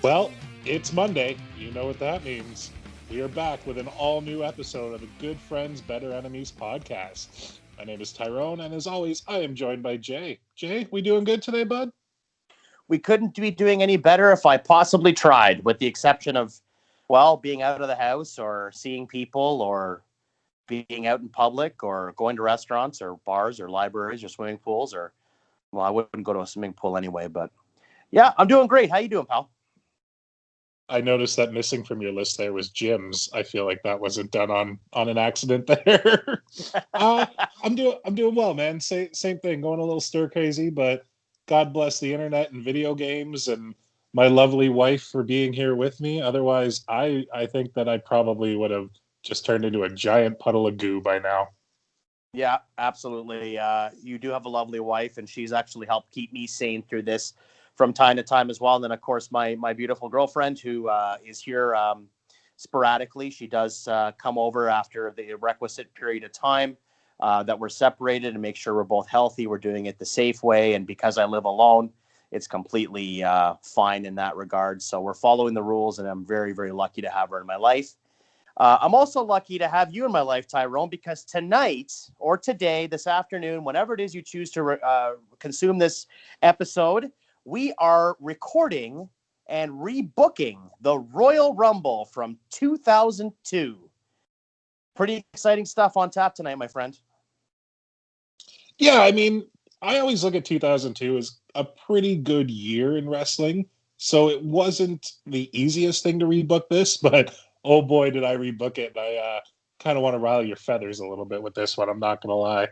Well, it's Monday. You know what that means. We are back with an all new episode of the Good Friends, Better Enemies podcast. My name is Tyrone, and as always, I am joined by Jay. Jay, we doing good today, bud? We couldn't be doing any better if I possibly tried, with the exception of, well, being out of the house or seeing people or being out in public or going to restaurants or bars or libraries or swimming pools or, well, I wouldn't go to a swimming pool anyway, but yeah, I'm doing great. How you doing, pal? I noticed that missing from your list there was gyms. I feel like that wasn't done on an accident there. uh, I'm doing well, man. Same thing, going a little stir crazy, but God bless the internet and video games and my lovely wife for being here with me. Otherwise, I think that I probably would have just turned into a giant puddle of goo by now. Yeah, absolutely. You do have a lovely wife, and she's actually helped keep me sane through this from time to time as well. And then, of course, my beautiful girlfriend who is here sporadically. She does come over after the requisite period of time that we're separated and make sure we're both healthy. We're doing it the safe way. And because I live alone, it's completely fine in that regard. So we're following the rules, and I'm very, very lucky to have her in my life. I'm also lucky to have you in my life, Tyrone, because tonight or today, this afternoon, whenever it is you choose to consume this episode, we are recording and rebooking the Royal Rumble from 2002. Pretty exciting stuff on tap tonight, my friend. Yeah, I mean, I always look at 2002 as a pretty good year in wrestling. So it wasn't the easiest thing to rebook this, but oh boy, did I rebook it. I kind of want to rile your feathers a little bit with this one. I'm not going to lie.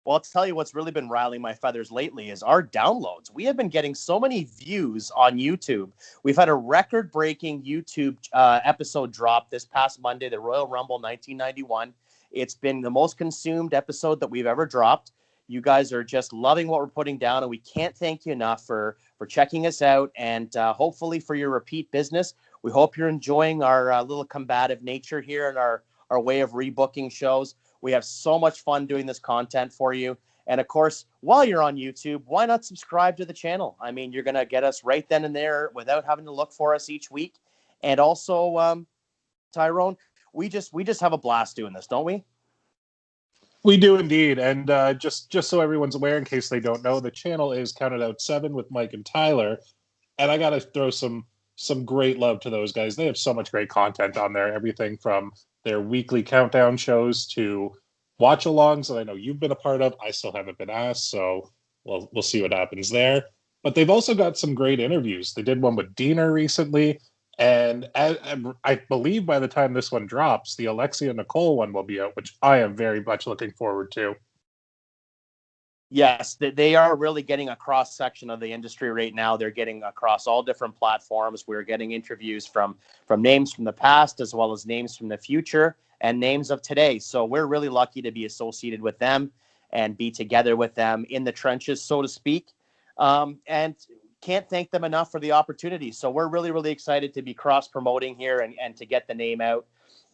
Well, I'll tell you what's really been riling my feathers lately is our downloads. We have been getting so many views on YouTube. We've had a record-breaking YouTube episode drop this past Monday, the Royal Rumble 1991. It's been the most consumed episode that we've ever dropped. You guys are just loving what we're putting down, and we can't thank you enough for checking us out and hopefully for your repeat business. We hope you're enjoying our little combative nature here and our way of rebooking shows. We have so much fun doing this content for you. And of course, while you're on YouTube, why not subscribe to the channel? I mean, you're going to get us right then and there without having to look for us each week. And also, Tyrone, we just have a blast doing this, don't we? We do indeed, and just so everyone's aware, in case they don't know, the channel is Counted Out 7 with Mike and Tyler, and I got to throw some great love to those guys. They have so much great content on there. Everything from their weekly countdown shows to watch-alongs that I know you've been a part of. I still haven't been asked, so we'll see what happens there. But they've also got some great interviews. They did one with Diener recently, and I believe by the time this one drops, the Alexia Nicole one will be out, which I am very much looking forward to. Yes, they are really getting a cross section of the industry right now. They're getting across all different platforms. We're getting interviews from names from the past as well as names from the future and names of today. So we're really lucky to be associated with them and be together with them in the trenches, so to speak. And can't thank them enough for the opportunity. So we're really, really excited to be cross promoting here and to get the name out.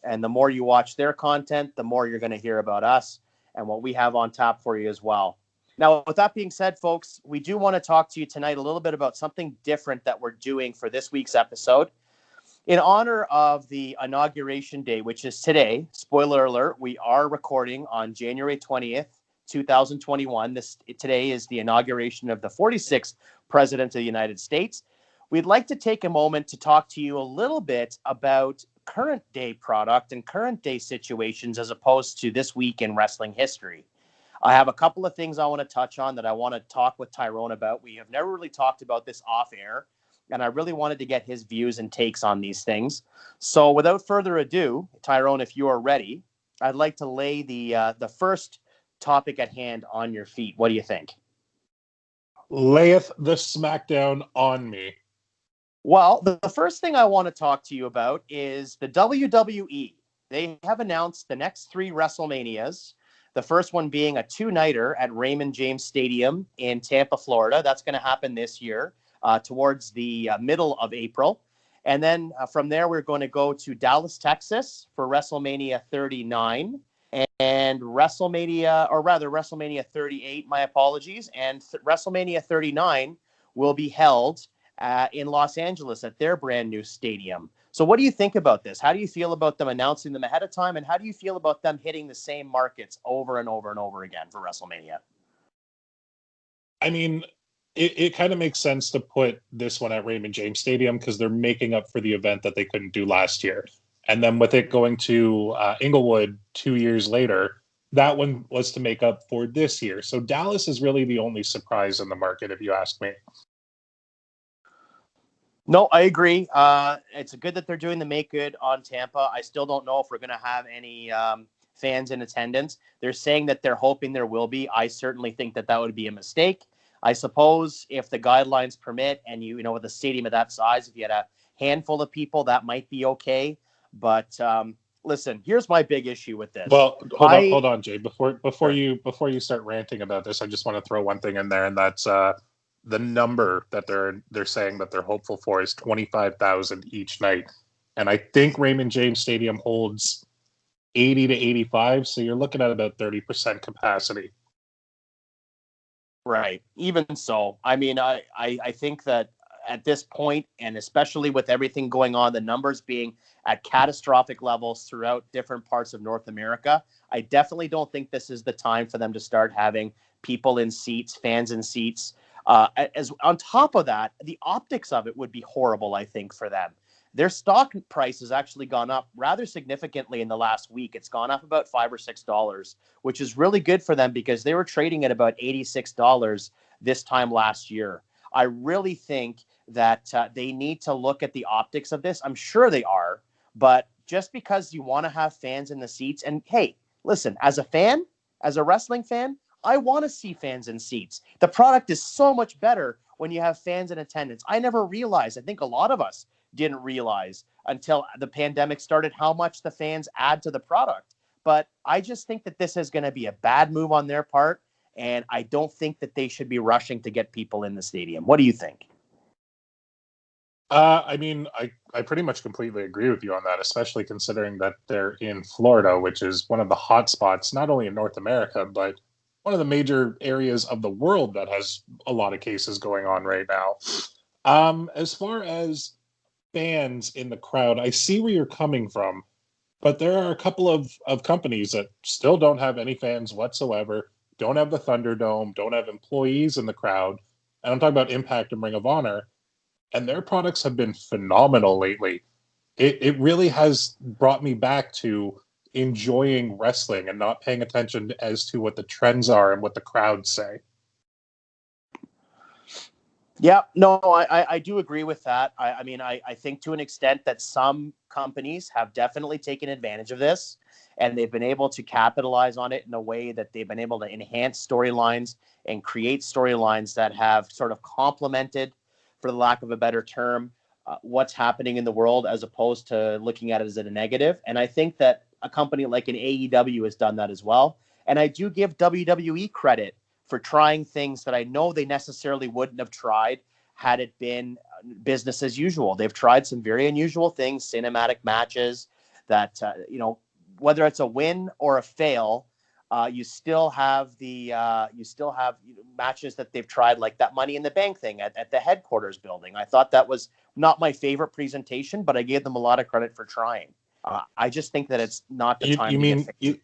And the more you watch their content, the more you're going to hear about us and what we have on tap for you as well. Now, with that being said, folks, we do want to talk to you tonight a little bit about something different that we're doing for this week's episode. In honor of the inauguration day, which is today, spoiler alert, we are recording on January 20th, 2021. Today is the inauguration of the 46th President of the United States. We'd like to take a moment to talk to you a little bit about current day product and current day situations as opposed to this week in wrestling history. I have a couple of things I want to touch on that I want to talk with Tyrone about. We have never really talked about this off air, and I really wanted to get his views and takes on these things. So without further ado, Tyrone, if you are ready, I'd like to lay the first topic at hand on your feet. What do you think? Layeth the smackdown on me. Well, the first thing I want to talk to you about is the WWE. They have announced the next 3 WrestleManias. The first one being a 2-nighter at Raymond James Stadium in Tampa, Florida. That's going to happen this year towards the middle of April. And then from there, we're going to go to Dallas, Texas for WrestleMania 39 and WrestleMania 38, my apologies. And WrestleMania 39 will be held in Los Angeles at their brand new stadium. So what do you think about this? How do you feel about them announcing them ahead of time? And how do you feel about them hitting the same markets over and over and over again for WrestleMania? I mean, it kind of makes sense to put this one at Raymond James Stadium because they're making up for the event that they couldn't do last year. And then with it going to Inglewood 2 years later, that one was to make up for this year. So Dallas is really the only surprise in the market, if you ask me. No, I agree. It's good that they're doing the make good on Tampa. I still don't know if we're going to have any fans in attendance. They're saying that they're hoping there will be. I certainly think that that would be a mistake. I suppose if the guidelines permit and you know, with a stadium of that size, if you had a handful of people, that might be okay. But listen, here's my big issue with this. Well, hold on, Jay. Before Sure. you start ranting about this, I just want to throw one thing in there, and that's the number that they're saying that they're hopeful for is 25,000 each night, and I think Raymond James Stadium holds 80 to 85, so you're looking at about 30% capacity. Right. Even so, I mean, I think that at this point, and especially with everything going on, the numbers being at catastrophic levels throughout different parts of North America, I definitely don't think this is the time for them to start having people in seats, fans in seats. As on top of that, the optics of it would be horrible, I think, for them. Their stock price has actually gone up rather significantly in the last week. It's gone up about $5 or $6, which is really good for them because they were trading at about $86 this time last year. I really think that they need to look at the optics of this. I'm sure they are, but just because you want to have fans in the seats, and hey, listen, as a fan, as a wrestling fan, I want to see fans in seats. The product is so much better when you have fans in attendance. I never realized, I think a lot of us didn't realize until the pandemic started how much the fans add to the product. But I just think that this is going to be a bad move on their part, and I don't think that they should be rushing to get people in the stadium. What do you think? I mean, I pretty much completely agree with you on that, especially considering that they're in Florida, which is one of the hot spots, not only in North America, but one of the major areas of the world that has a lot of cases going on right now. As far as fans in the crowd, I see where you're coming from, but there are a couple of companies that still don't have any fans whatsoever, don't have the Thunderdome, don't have employees in the crowd. And I'm talking about Impact and Ring of Honor, and their products have been phenomenal lately. It really has brought me back to enjoying wrestling and not paying attention as to what the trends are and what the crowds say. Yeah, no, I do agree with that. I mean, I think to an extent that some companies have definitely taken advantage of this and they've been able to capitalize on it in a way that they've been able to enhance storylines and create storylines that have sort of complemented, for the lack of a better term, what's happening in the world as opposed to looking at it as a negative. And I think that a company like an AEW has done that as well. And I do give WWE credit for trying things that I know they necessarily wouldn't have tried had it been business as usual. They've tried some very unusual things, cinematic matches that, whether it's a win or a fail, you still have matches that they've tried, like that Money in the Bank thing at the headquarters building. I thought that was not my favorite presentation, but I gave them a lot of credit for trying. I just think that it's not the time to get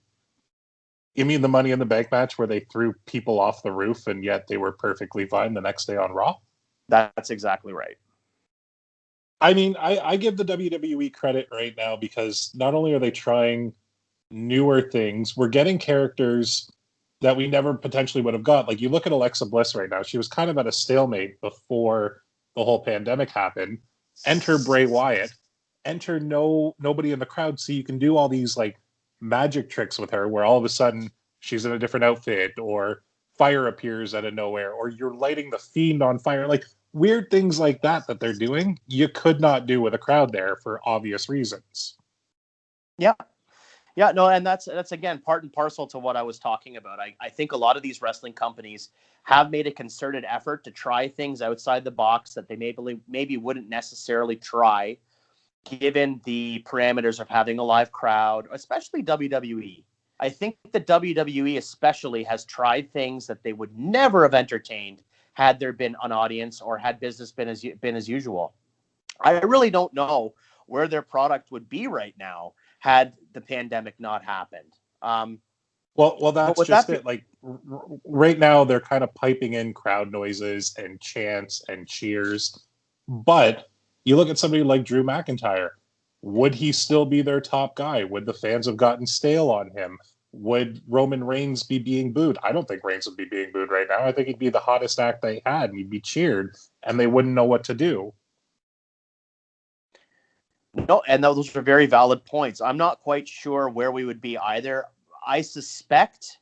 You mean the Money in the Bank match where they threw people off the roof and yet they were perfectly fine the next day on Raw? That's exactly right. I mean, I give the WWE credit right now because not only are they trying newer things, we're getting characters that we never potentially would have got. Like, you look at Alexa Bliss right now, she was kind of at a stalemate before the whole pandemic happened. Enter Bray Wyatt, enter nobody in the crowd, so you can do all these like magic tricks with her where all of a sudden she's in a different outfit, or fire appears out of nowhere, or you're lighting the Fiend on fire. Like, weird things like that they're doing, you could not do with a crowd there for obvious reasons. Yeah. Yeah, no, and that's again part and parcel to what I was talking about. I think a lot of these wrestling companies have made a concerted effort to try things outside the box that they maybe wouldn't necessarily try given the parameters of having a live crowd, especially WWE. I think the WWE especially has tried things that they would never have entertained had there been an audience or had business been as usual. I really don't know where their product would be right now had the pandemic not happened. Well, But that's with just that, it. Like right now, they're kind of piping in crowd noises and chants and cheers. But you look at somebody like Drew McIntyre. Would he still be their top guy? Would the fans have gotten stale on him? Would Roman Reigns be being booed? I don't think Reigns would be being booed right now. I think he'd be the hottest act they had, and he'd be cheered, and they wouldn't know what to do. no, and those are very valid points. I'm not quite sure where we would be either. I suspect,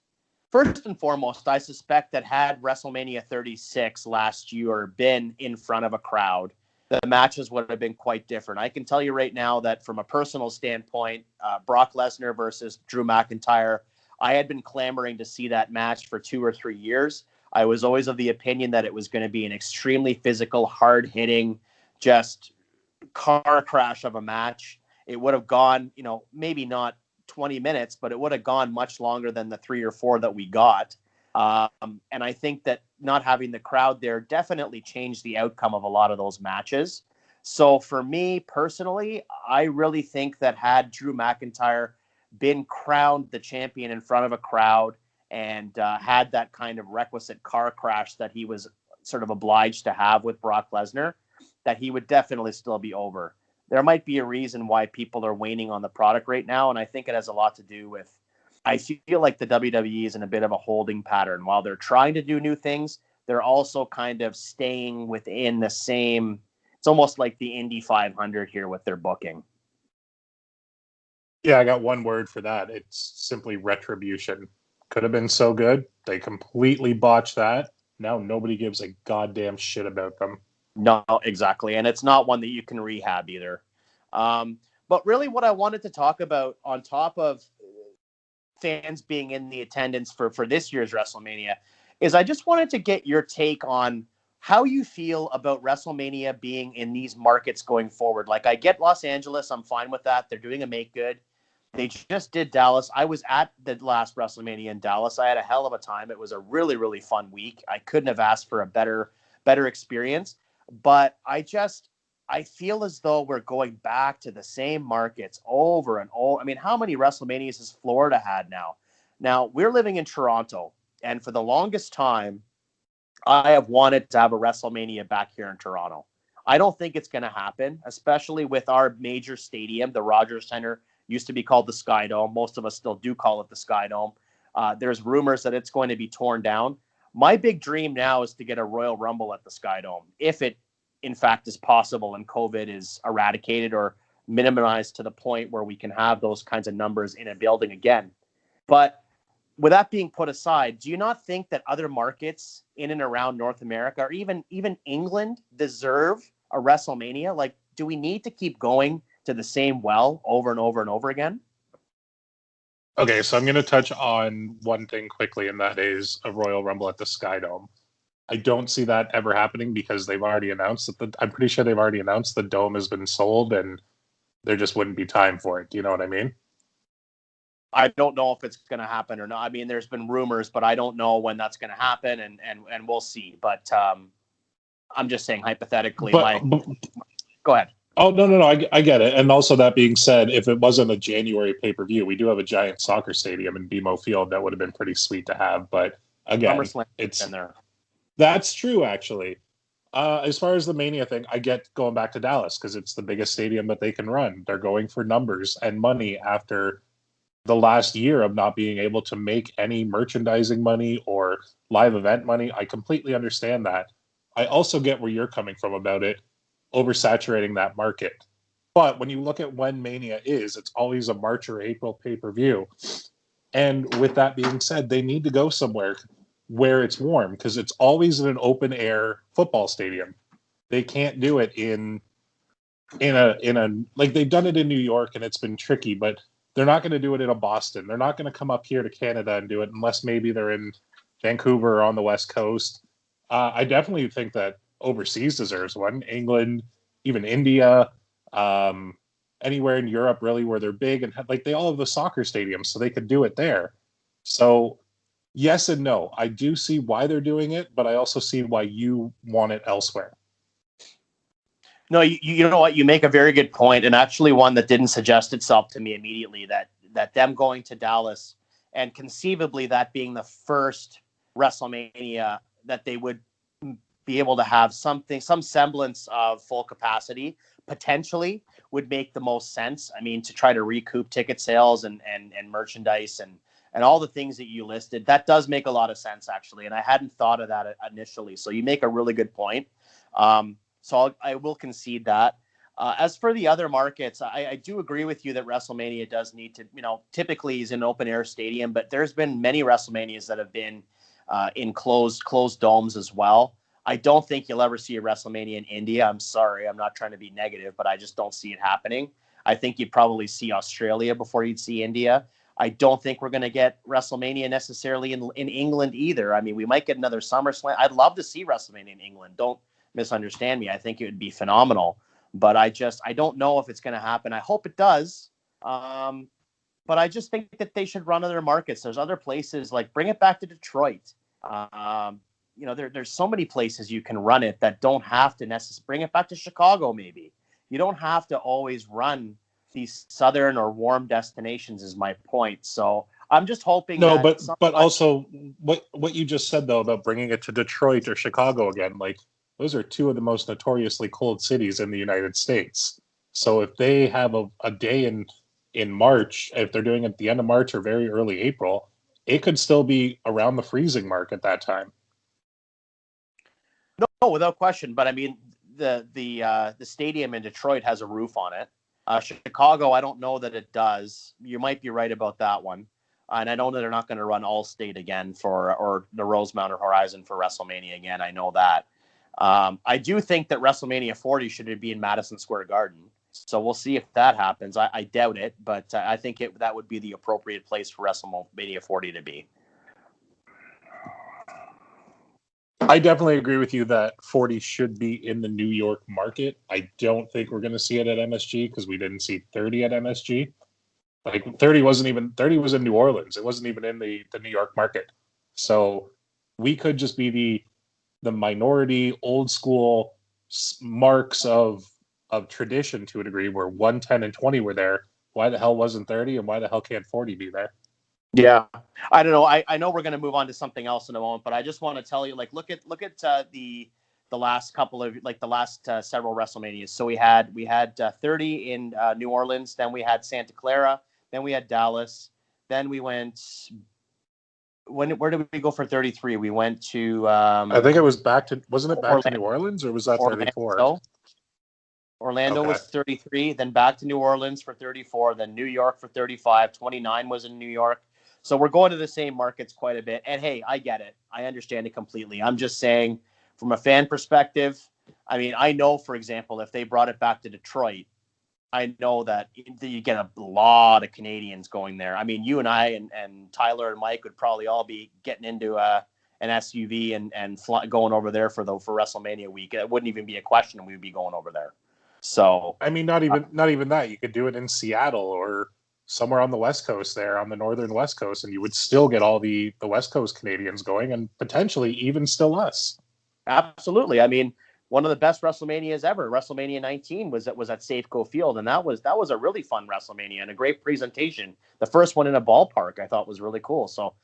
first and foremost, I suspect that had WrestleMania 36 last year been in front of a crowd, the matches would have been quite different. I can tell you right now that from a personal standpoint, Brock Lesnar versus Drew McIntyre, I had been clamoring to see that match for 2 or 3 years. I was always of the opinion that it was going to be an extremely physical, hard-hitting, just car crash of a match. It would have gone, maybe not 20 minutes, but it would have gone much longer than the 3 or 4 that we got. And I think that not having the crowd there definitely changed the outcome of a lot of those matches. So for me personally, I really think that had Drew McIntyre been crowned the champion in front of a crowd and had that kind of requisite car crash that he was sort of obliged to have with Brock Lesnar, that he would definitely still be over. There might be a reason why people are waning on the product right now, and I think it has a lot to do with, I feel like the WWE is in a bit of a holding pattern. While they're trying to do new things, they're also kind of staying within the same, it's almost like the Indy 500 here with their booking. Yeah, I got one word for that. It's simply retribution. Could have been so good. They completely botched that. Now nobody gives a goddamn shit about them. No, exactly. And it's not one that you can rehab either. But really what I wanted to talk about on top of fans being in the attendance for this year's WrestleMania is I just wanted to get your take on how you feel about WrestleMania being in these markets going forward. Like, I get Los Angeles. I'm fine with that. They're doing a make good. They just did Dallas. I was at the last WrestleMania in Dallas. I had a hell of a time. It was a really, really fun week. I couldn't have asked for a better experience. But I feel as though we're going back to the same markets over and over. I mean, how many WrestleManias has Florida had now? Now, we're living in Toronto, and for the longest time, I have wanted to have a WrestleMania back here in Toronto. I don't think it's going to happen, especially with our major stadium. The Rogers Center used to be called the Sky Dome. Most of us still do call it the Sky Dome. There's rumors that it's going to be torn down. My big dream now is to get a Royal Rumble at the Sky Dome, if it in fact is possible and COVID is eradicated or minimized to the point where we can have those kinds of numbers in a building again. But with that being put aside, do you not think that other markets in and around North America or even England deserve a WrestleMania? Like, do we need to keep going to the same well over and over and over again? Okay, so I'm going to touch on one thing quickly, and that is a Royal Rumble at the Sky Dome. I don't see that ever happening because they've already announced that I'm pretty sure they've already announced the dome has been sold and there just wouldn't be time for it. Do you know what I mean? I don't know if it's going to happen or not. I mean, there's been rumors, but I don't know when that's going to happen, and we'll see. But I'm just saying hypothetically. But Go ahead. oh no, I get it. And also that being said, if it wasn't a January pay-per-view, we do have a giant soccer stadium in BMO Field that would have been pretty sweet to have. But again, SummerSlam it's in there. that's true actually. As far as the Mania thing, I get going back to Dallas because it's the biggest stadium that they can run. They're going for numbers and money after the last year of not being able to make any merchandising money or live event money. I completely understand that. I also get where you're coming from about it oversaturating that market. But when you look at when Mania is, it's always a March or April pay-per-view. And with that being said, they need to go somewhere where it's warm because it's always in an open air football stadium. They can't do it in a like they've done it in New York and it's been tricky, but they're not going to do it in a Boston. They're not going to come up here to Canada and do it unless maybe they're in Vancouver or on the West Coast. I definitely think that overseas deserves one. England, even India, anywhere in Europe, really, where they're big and like they all have the soccer stadiums, so they could do it there. So Yes and no. I do see why they're doing it, but I also see why you want it elsewhere. No, you know what? You make a very good point, and actually one that didn't suggest itself to me immediately. That them going to Dallas and conceivably that being the first WrestleMania that they would be able to have some semblance of full capacity potentially would make the most sense. I mean, to try to recoup ticket sales and merchandise and all the things that you listed, that does make a lot of sense actually. And I hadn't thought of that initially. So you make a really good point. So I will concede that. As for the other markets, I do agree with you that WrestleMania does need to, typically is an open air stadium, but there's been many WrestleManias that have been in closed domes as well. I don't think you'll ever see a WrestleMania in India. I'm sorry, I'm not trying to be negative, but I just don't see it happening. I think you'd probably see Australia before you'd see India. I don't think we're going to get WrestleMania necessarily in England either. I mean, we might get another SummerSlam. I'd love to see WrestleMania in England. Don't misunderstand me. I think it would be phenomenal, but I don't know if it's going to happen. I hope it does. But I just think that they should run other markets. There's other places, like bring it back to Detroit. There's so many places you can run it that don't have to necessarily bring it back to Chicago. Maybe you don't have to always run these southern or warm destinations is my point. So I'm just hoping No, that but also what you just said though about bringing it to Detroit or Chicago again, like those are two of the most notoriously cold cities in the United States. So if they have a day in March, if they're doing it at the end of March or very early April, it could still be around the freezing mark at that time. No, without question. But I mean, the stadium in Detroit has a roof on it. Chicago, I don't know that it does. You might be right about that one. And I know that they're not going to run Allstate again or the Rosemount or Horizon for WrestleMania again. I know that. I do think that WrestleMania 40 should be in Madison Square Garden. So we'll see if that happens. I doubt it, but I think that would be the appropriate place for WrestleMania 40 to be. I definitely agree with you that 40 should be in the New York market. I don't think we're going to see it at MSG because we didn't see 30 at MSG. Like 30 was in New Orleans. It wasn't even in the New York market. So we could just be the minority old school marks of tradition to a degree where 1, 10, and 20 were there. Why the hell wasn't 30 and why the hell can't 40 be there? Yeah, I don't know. I know we're going to move on to something else in a moment, but I just want to tell you, like, look at the last couple of the last several WrestleManias. So we had 30 in New Orleans, then we had Santa Clara, then we had Dallas, then we went. Where did we go for 33? We went to. I think it was wasn't it back Orlando, to New Orleans or was that 34? Orlando was 33, then back to New Orleans for 34, then New York for 35, 29 was in New York. So we're going to the same markets quite a bit. And hey, I get it. I understand it completely. I'm just saying from a fan perspective, I mean, I know, for example, if they brought it back to Detroit, I know that you get a lot of Canadians going there. I mean, you and I and Tyler and Mike would probably all be getting into an SUV and going over there for WrestleMania week. It wouldn't even be a question. We would be going over there. So I mean, not even that. You could do it in Seattle or somewhere on the West Coast there, on the northern West Coast, and you would still get all the West Coast Canadians going and potentially even still us. Absolutely. I mean, one of the best WrestleManias ever, WrestleMania 19 was at Safeco Field, and that was a really fun WrestleMania and a great presentation. The first one in a ballpark I thought was really cool. So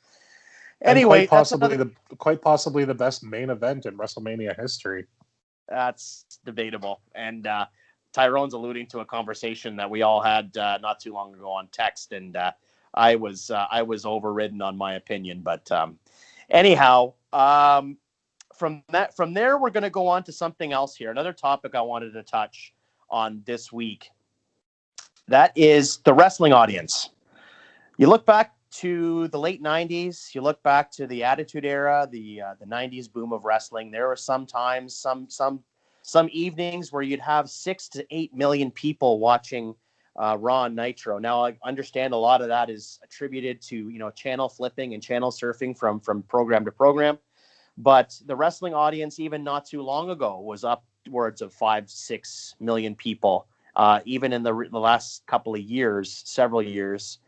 anyway, quite possibly the best main event in WrestleMania history. That's debatable. And Tyrone's alluding to a conversation that we all had not too long ago on text, and I was overridden on my opinion. But anyhow, from there, we're going to go on to something else here. Another topic I wanted to touch on this week. That is the wrestling audience. You look back to the late 90s, you look back to the Attitude Era, the 90s boom of wrestling. There were sometimes some evenings where you'd have 6 to 8 million people watching Raw and Nitro. Now, I understand a lot of that is attributed to channel flipping and channel surfing from program to program. But the wrestling audience, even not too long ago, was upwards of 5-6 million people. Even in the last couple of years, several years,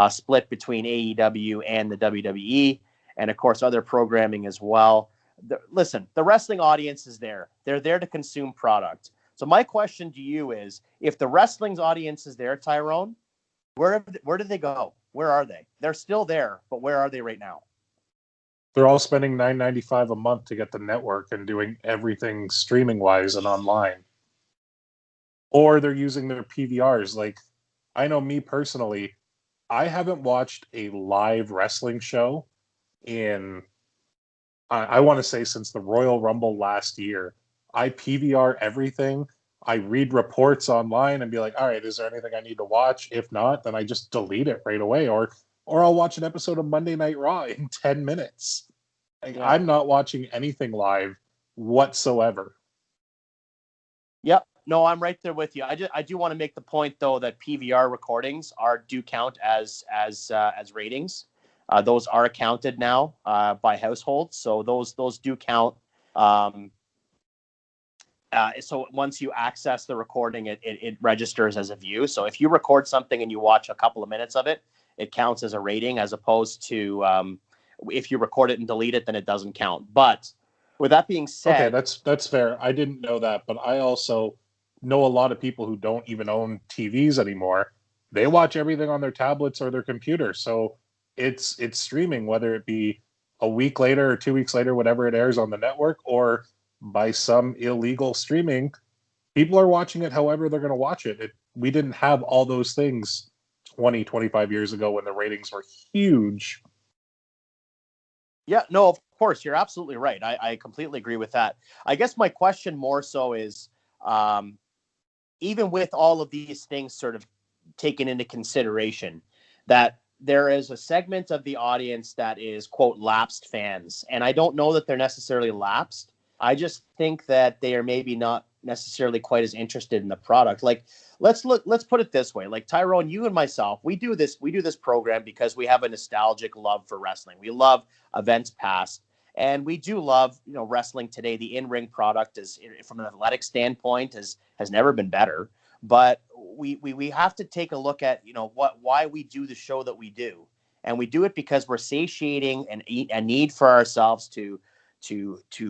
split between AEW and the WWE. and of course other programming as well. Listen, the wrestling audience is there. They're there to consume product. So my question to you is, if the wrestling's audience is there, Tyrone, where did they go? Where are they? They're still there, but where are they right now? They're all spending $9.95 a month to get the network and doing everything streaming wise and online. Or they're using their PVRs. Like, I know me personally, I haven't watched a live wrestling show in, I want to say, since the Royal Rumble last year. I PVR everything. I read reports online and be like, all right, is there anything I need to watch? If not, then I just delete it right away. Or I'll watch an episode of Monday Night Raw in 10 minutes. Like, Yeah. I'm not watching anything live whatsoever. Yep. No, I'm right there with you. I do want to make the point though that PVR recordings do count as ratings. Those are counted now by households, so those do count. So once you access the recording, it registers as a view. So if you record something and you watch a couple of minutes of it, it counts as a rating, as opposed to if you record it and delete it, then it doesn't count. But with that being said, Okay, that's fair. I didn't know that, but I also know a lot of people who don't even own TVs anymore. They watch everything on their tablets or their computer. So it's streaming, whether it be a week later or 2 weeks later, whatever it airs on the network, or by some illegal streaming. People are watching it however they're going to watch it. We didn't have all those things 20, 25 years ago when the ratings were huge. yeah, no, of course, you're absolutely right. I completely agree with that. I guess my question more so is, even with all of these things sort of taken into consideration, that there is a segment of the audience that is, quote, lapsed fans. And I don't know that they're necessarily lapsed. I just think that they are maybe not necessarily quite as interested in the product. Like, let's put it this way. Like, Tyrone, you and myself, we do this program because we have a nostalgic love for wrestling. We love events past. And we do love, wrestling today. The in-ring product is, from an athletic standpoint, has never been better. But we have to take a look at, why we do the show that we do. And we do it because we're satiating a need for ourselves to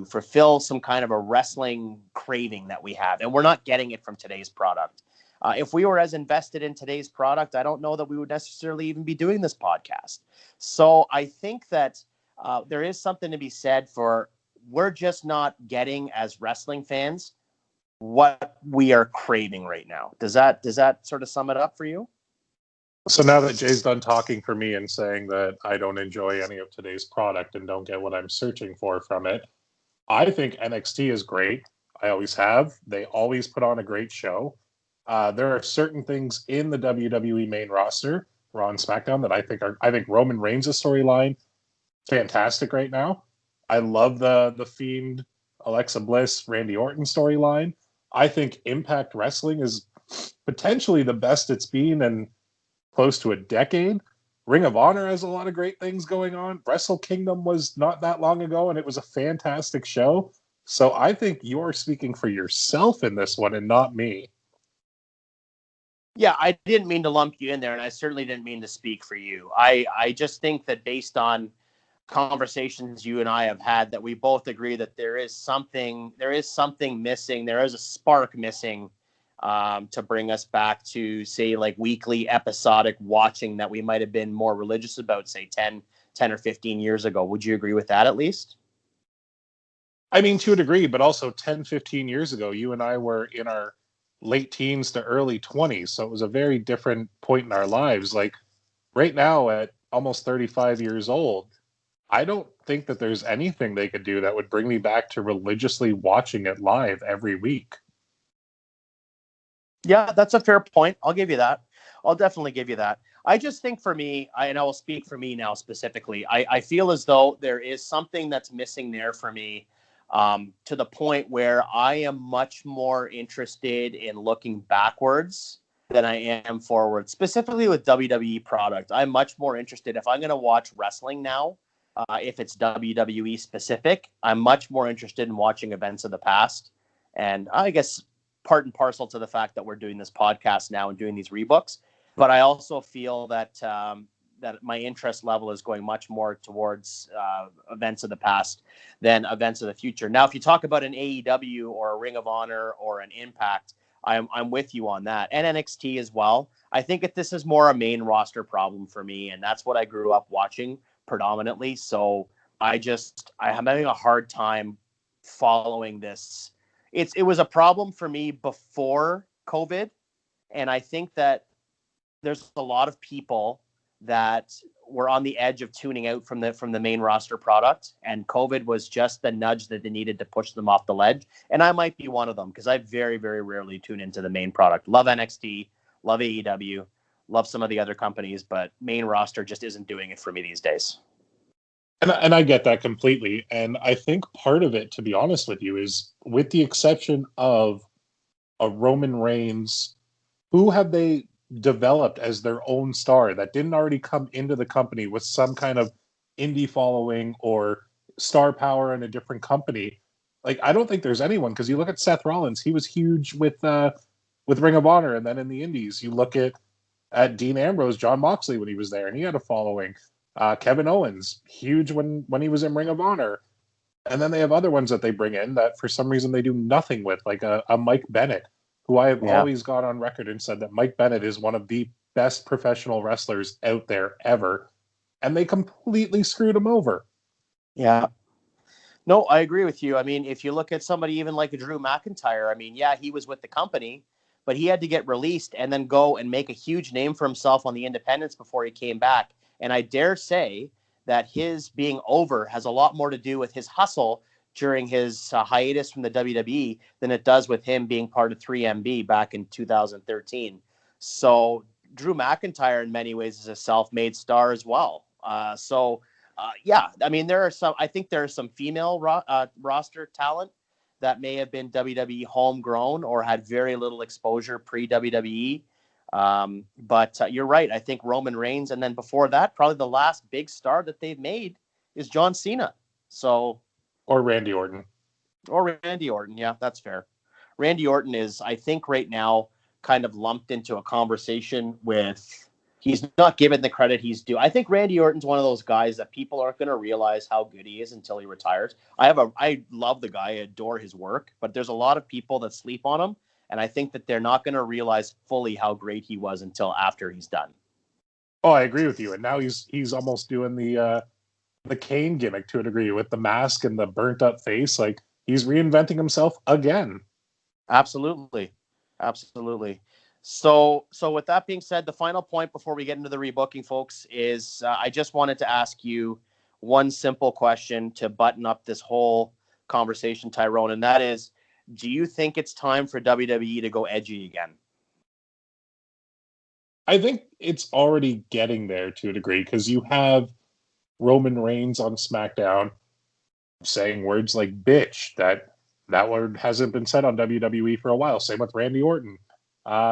fulfill some kind of a wrestling craving that we have. And we're not getting it from today's product. If we were as invested in today's product, I don't know that we would necessarily even be doing this podcast. So I think that there is something to be said for, we're just not getting, as wrestling fans, what we are craving right now. Does that sort of sum it up for you? So now that Jay's done talking for me and saying that I don't enjoy any of today's product and don't get what I'm searching for from it, I think NXT is great. I always have. They always put on a great show. There are certain things in the WWE main roster, Raw and SmackDown, that I think Roman Reigns' storyline fantastic right now. I love the Fiend, Alexa Bliss, Randy Orton storyline. I think Impact Wrestling is potentially the best it's been in close to a decade. Ring of Honor has a lot of great things going on. Wrestle Kingdom was not that long ago, and it was a fantastic show. So I think you're speaking for yourself in this one and not me. Yeah, I didn't mean to lump you in there, and I certainly didn't mean to speak for you. I just think that based on conversations you and I have had, that we both agree that there is something missing. There is a spark missing to bring us back to, say, like weekly episodic watching that we might have been more religious about, say 10 or 15 years ago. Would you agree with that at least? I mean, to a degree, but also 10, 15 years ago, you and I were in our late teens to early 20s. So it was a very different point in our lives. Like right now at almost 35 years old, I don't think that there's anything they could do that would bring me back to religiously watching it live every week. Yeah, that's a fair point. I'll give you that. I'll definitely give you that. I just think for me, and I will speak for me now specifically, I feel as though there is something that's missing there for me, to the point where I am much more interested in looking backwards than I am forward, specifically with WWE product. I'm much more interested, if I'm going to watch wrestling now, if it's WWE specific, I'm much more interested in watching events of the past. And I guess part and parcel to the fact that we're doing this podcast now and doing these rebooks. But I also feel that that my interest level is going much more towards events of the past than events of the future. Now, if you talk about an AEW or a Ring of Honor or an Impact, I'm with you on that, and NXT as well. I think that this is more a main roster problem for me, and that's what I grew up watching predominantly. So I'm having a hard time following this. It was a problem for me before COVID, and I think that there's a lot of people that were on the edge of tuning out from the main roster product, and COVID was just the nudge that they needed to push them off the ledge. And I might be one of them because I very, very rarely tune into the main product. Love NXT, love AEW, love some of the other companies, but main roster just isn't doing it for me these days. And I get that completely. And I think part of it, to be honest with you, is with the exception of a Roman Reigns, who have they developed as their own star that didn't already come into the company with some kind of indie following or star power in a different company? Like, I don't think there's anyone, because you look at Seth Rollins, he was huge with Ring of Honor, and then in the indies, you look at Dean Ambrose, John Moxley when he was there, and he had a following. Kevin Owens, huge when he was in Ring of Honor. And then they have other ones that they bring in that for some reason they do nothing with, like a Mike Bennett, who I have always gone on record and said that Mike Bennett is one of the best professional wrestlers out there ever. And they completely screwed him over. Yeah. No, I agree with you. I mean, if you look at somebody even like a Drew McIntyre, I mean, yeah, he was with the company, but he had to get released and then go and make a huge name for himself on the independents before he came back. And I dare say that his being over has a lot more to do with his hustle during his hiatus from the WWE than it does with him being part of 3MB back in 2013. So Drew McIntyre in many ways is a self-made star as well. Yeah, I mean, I think there are some female roster talent that may have been WWE homegrown or had very little exposure pre-WWE. But you're right. I think Roman Reigns, and then before that, probably the last big star that they've made is John Cena. Or Randy Orton. Or Randy Orton. Yeah, that's fair. Randy Orton is, I think, right now kind of lumped into a conversation with. He's not given the credit he's due. I think Randy Orton's one of those guys that people aren't going to realize how good he is until he retires. I love the guy. I adore his work, but there's a lot of people that sleep on him. And I think that they're not going to realize fully how great he was until after he's done. Oh, I agree with you. And now he's almost doing the Kane gimmick to a degree with the mask and the burnt up face. Like, he's reinventing himself again. Absolutely. Absolutely. So with that being said, the final point before we get into the rebooking, folks, is I just wanted to ask you one simple question to button up this whole conversation, Tyrone, and that is, do you think it's time for WWE to go edgy again? I think it's already getting there to a degree, because you have Roman Reigns on SmackDown saying words like bitch. That word hasn't been said on WWE for a while. Same with Randy Orton.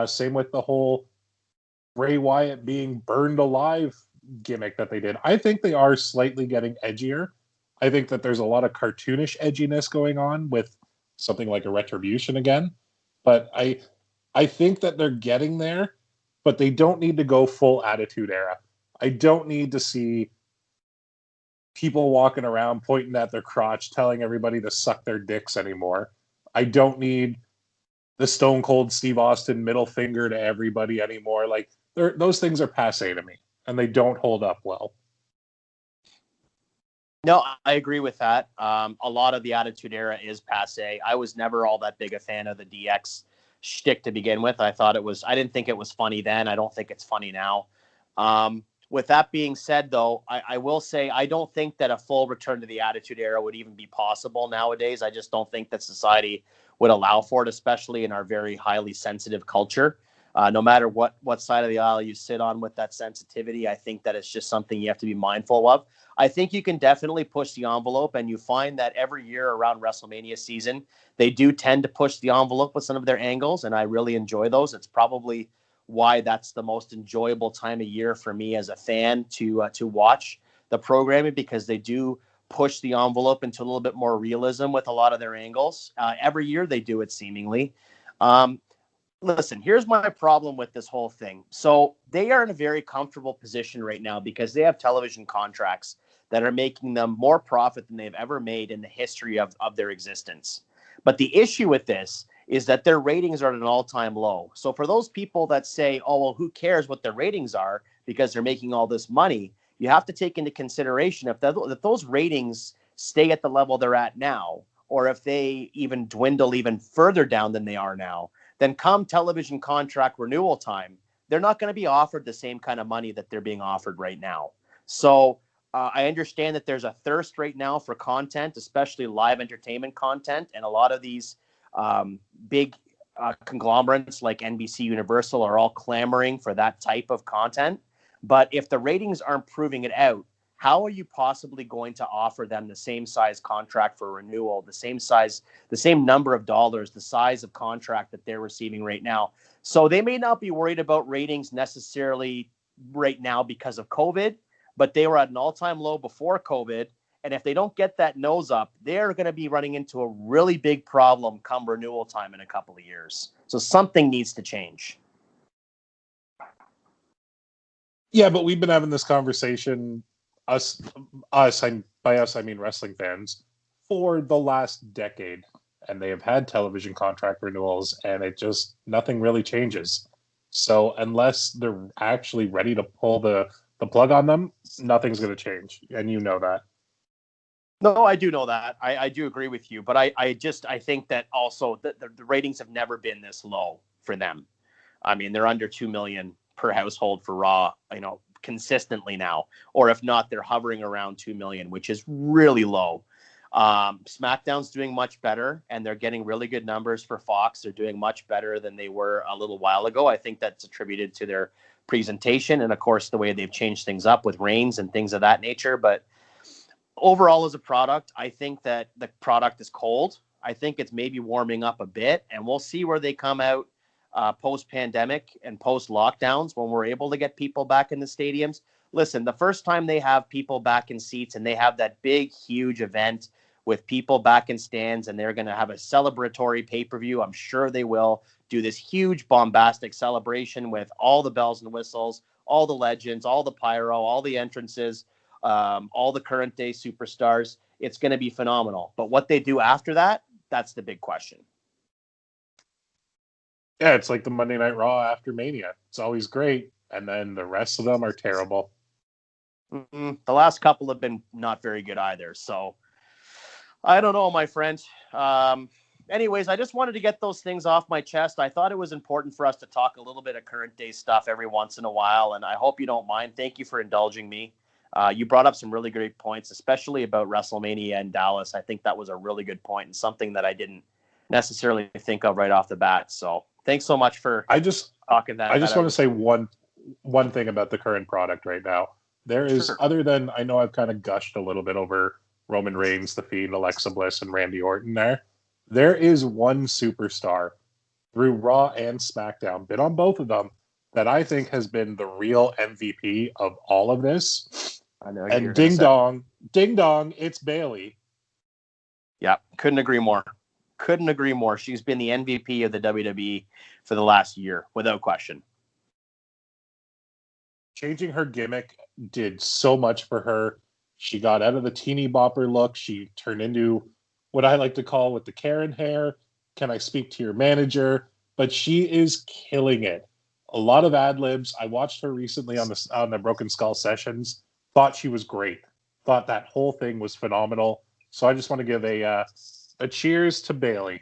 Same with the whole Bray Wyatt being burned alive gimmick that they did. I think they are slightly getting edgier. I think that there's a lot of cartoonish edginess going on with something like a Retribution again. But I think that they're getting there, but they don't need to go full Attitude Era. I don't need to see people walking around pointing at their crotch, telling everybody to suck their dicks anymore. I don't need the Stone Cold Steve Austin middle finger to everybody anymore. Like, those things are passe to me, and they don't hold up well. No, I agree with that. A lot of the Attitude Era is passe. I was never all that big a fan of the DX shtick to begin with. I didn't think it was funny then. I don't think it's funny now. With that being said, though, I will say I don't think that a full return to the Attitude Era would even be possible nowadays. I just don't think that society would allow for it, especially in our very highly sensitive culture. No matter what side of the aisle you sit on with that sensitivity, I think that it's just something you have to be mindful of. I think you can definitely push the envelope, and you find that every year around WrestleMania season, they do tend to push the envelope with some of their angles, and I really enjoy those. It's probably why that's the most enjoyable time of year for me as a fan to watch the programming, because they do push the envelope into a little bit more realism with a lot of their angles. Every year they do it seemingly. Listen, here's my problem with this whole thing. So they are in a very comfortable position right now because they have television contracts that are making them more profit than they've ever made in the history of their existence. But the issue with this is that their ratings are at an all-time low. So for those people that say, oh, well, who cares what their ratings are because they're making all this money, you have to take into consideration if those ratings stay at the level they're at now, or if they even dwindle even further down than they are now, then come television contract renewal time, they're not going to be offered the same kind of money that they're being offered right now. So I understand that there's a thirst right now for content, especially live entertainment content. And a lot of these big conglomerates like NBC Universal are all clamoring for that type of content. But if the ratings aren't proving it out, how are you possibly going to offer them the same size contract for renewal, the same size, the same number of dollars, the size of contract that they're receiving right now? So they may not be worried about ratings necessarily right now because of COVID, but they were at an all-time low before COVID. And if they don't get that nose up, they're going to be running into a really big problem come renewal time in a couple of years. So something needs to change. Yeah, but we've been having this conversation, us, by us I mean wrestling fans, for the last decade, and they have had television contract renewals, and it just nothing really changes. So unless they're actually ready to pull the plug on them, nothing's going to change, and you know that. No, I do know that. I do agree with you, but I think that also the ratings have never been this low for them. I mean, they're under 2 million per household for Raw, consistently now, or if not, they're hovering around 2 million, which is really low. SmackDown's doing much better, and they're getting really good numbers for Fox. They're doing much better than they were a little while ago. I think that's attributed to their presentation and, of course, the way they've changed things up with Reigns and things of that nature. But overall, as a product, I think that the product is cold. I think it's maybe warming up a bit, and we'll see where they come out post-pandemic and post-lockdowns when we're able to get people back in the stadiums. Listen, the first time they have people back in seats and they have that big, huge event with people back in stands and they're going to have a celebratory pay-per-view, I'm sure they will do this huge bombastic celebration with all the bells and whistles, all the legends, all the pyro, all the entrances, all the current day superstars. It's going to be phenomenal. But what they do after that, that's the big question. Yeah, it's like the Monday Night Raw after Mania. It's always great, and then the rest of them are terrible. The last couple have been not very good either. So I don't know, my friend. Anyways, I just wanted to get those things off my chest. I thought it was important for us to talk a little bit of current day stuff every once in a while, and I hope you don't mind. Thank you for indulging me. You brought up some really great points, especially about WrestleMania and Dallas. I think that was a really good point and something that I didn't necessarily think of right off the bat. So thanks so much for talking that. I just want to say one thing about the current product right now. There is, other than, I know I've kind of gushed a little bit over Roman Reigns, The Fiend, Alexa Bliss, and Randy Orton there is one superstar through Raw and SmackDown, been on both of them, that I think has been the real MVP of all of this. I know. And ding dong, it's Bayley. Yeah, couldn't agree more. Couldn't agree more. She's been the MVP of the WWE for the last year, without question. Changing her gimmick did so much for her. She got out of the teeny bopper look. She turned into what I like to call with the Karen hair. Can I speak to your manager? But she is killing it. A lot of ad libs. I watched her recently on the Broken Skull sessions. Thought she was great. Thought that whole thing was phenomenal. So I just want to give a cheers to Bayley.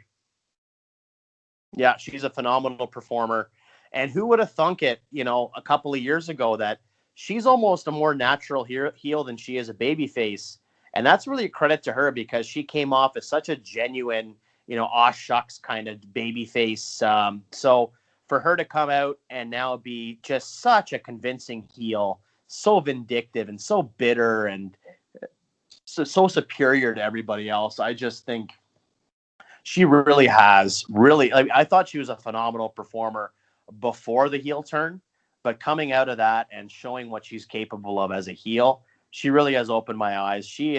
Yeah, she's a phenomenal performer. And who would have thunk it, a couple of years ago that she's almost a more natural heel than she is a babyface. And that's really a credit to her because she came off as such a genuine, aw shucks kind of babyface. So for her to come out and now be just such a convincing heel, so vindictive and so bitter and so superior to everybody else, I just think she really has I thought she was a phenomenal performer before the heel turn, but coming out of that and showing what she's capable of as a heel, she really has opened my eyes. She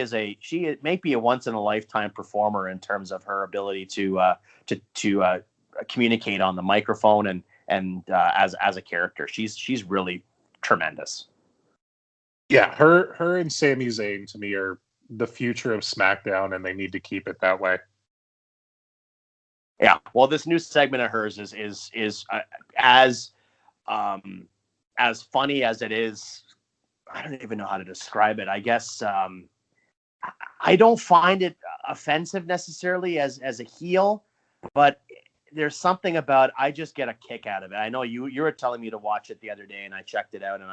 may be a once in a lifetime performer in terms of her ability to communicate on the microphone and as a character. She's really tremendous. Yeah, her and Sami Zayn to me are the future of SmackDown, and they need to keep it that way. Yeah, well, this new segment of hers is as funny as it is. I don't even know how to describe it. I guess I don't find it offensive necessarily as a heel, but there's something about I just get a kick out of it. I know you were telling me to watch it the other day, and I checked it out, and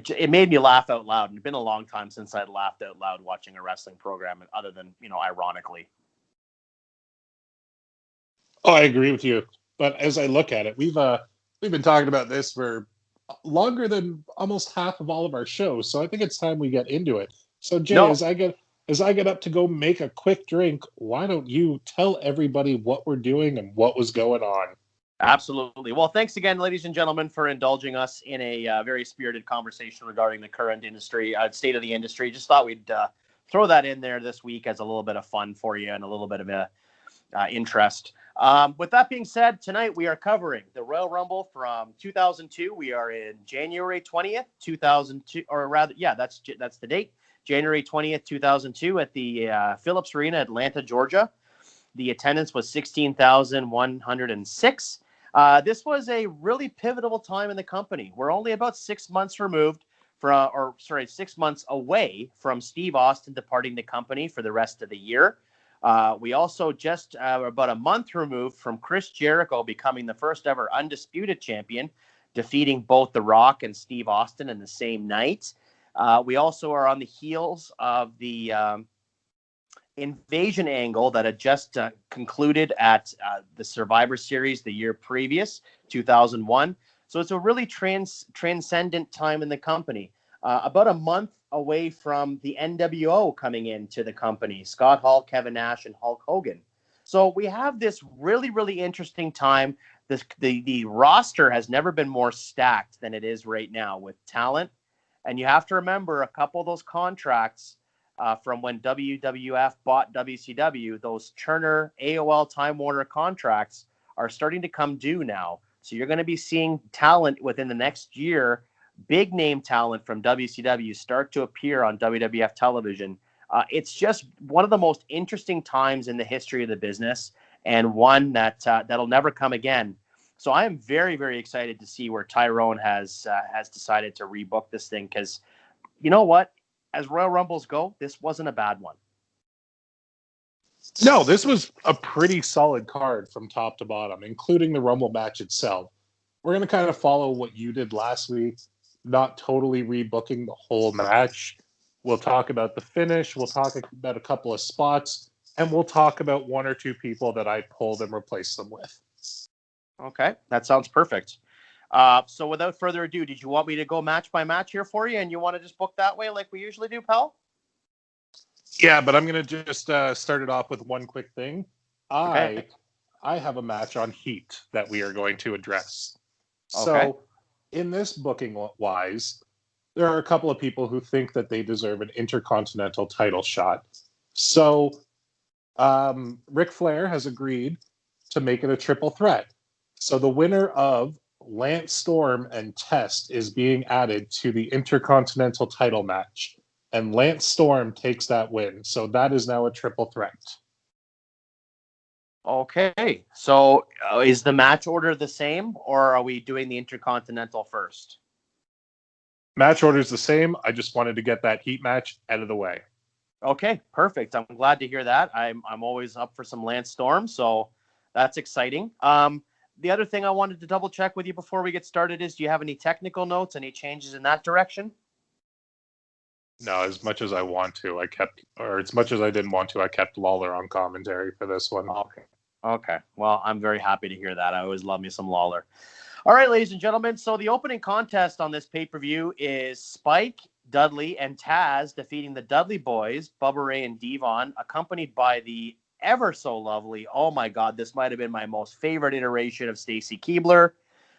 it made me laugh out loud. And it's been a long time since I'd laughed out loud watching a wrestling program, other than ironically. Oh, I agree with you. But as I look at it, we've been talking about this for longer than almost half of all of our shows. So I think it's time we get into it. So Jay, No. as I get up to go make a quick drink, why don't you tell everybody what we're doing and what was going on? Absolutely. Well, thanks again, ladies and gentlemen, for indulging us in a very spirited conversation regarding the current industry, state of the industry. Just thought we'd throw that in there this week as a little bit of fun for you and a little bit of a interest. With that being said, tonight we are covering the Royal Rumble from 2002. We are in January 20th, 2002, or rather, yeah, that's the date. January 20th, 2002 at the Phillips Arena, Atlanta, Georgia. The attendance was 16,106. This was a really pivotal time in the company. We're only about 6 months removed 6 months away from Steve Austin departing the company for the rest of the year. We also just about a month removed from Chris Jericho becoming the first ever undisputed champion, defeating both The Rock and Steve Austin in the same night. We also are on the heels of the invasion angle that had just concluded at the Survivor Series the year previous, 2001. So it's a really transcendent time in the company. About a month away from the NWO coming into the company, Scott Hall, Kevin Nash, and Hulk Hogan. So we have this really, really interesting time. The roster has never been more stacked than it is right now with talent. And you have to remember a couple of those contracts from when WWF bought WCW, those Turner, AOL, Time Warner contracts are starting to come due now. So you're going to be seeing talent within the next year, big name talent from WCW start to appear on WWF television. It's just one of the most interesting times in the history of the business, and one that'll never come again. So I am very, very excited to see where Tyrone has decided to rebook this thing, because you know what? As Royal Rumbles go, this wasn't a bad one. No, this was a pretty solid card from top to bottom, including the Rumble match itself. We're going to kind of follow what you did last week, not totally rebooking the whole match. We'll talk about the finish. We'll talk about a couple of spots, and we'll talk about one or two people that I pulled and replaced them with. Okay, that sounds perfect. So without further ado, did you want me to go match by match here for you, and you want to just book that way like we usually do, pal? Yeah, but I'm going to just start it off with one quick thing. Okay. I have a match on Heat that we are going to address. Okay. So in this booking wise, there are a couple of people who think that they deserve an intercontinental title shot. So Ric Flair has agreed to make it a triple threat. So the winner of Lance Storm and Test is being added to the Intercontinental title match. And Lance Storm takes that win. So that is now a triple threat. Okay. So is the match order the same, or are we doing the Intercontinental first? Match order is the same. I just wanted to get that Heat match out of the way. Okay, perfect. I'm glad to hear that. I'm always up for some Lance Storm, so that's exciting. The other thing I wanted to double check with you before we get started is, do you have any technical notes, any changes in that direction? No, as much as I want to, as much as I didn't want to, I kept Lawler on commentary for this one. Okay. Well, I'm very happy to hear that. I always love me some Lawler. All right, ladies and gentlemen. So the opening contest on this pay-per-view is Spike, Dudley, and Taz defeating the Dudley Boys, Bubba Ray and Devon, accompanied by the ever so lovely, oh my God, this might have been my most favorite iteration of Stacy Keibler.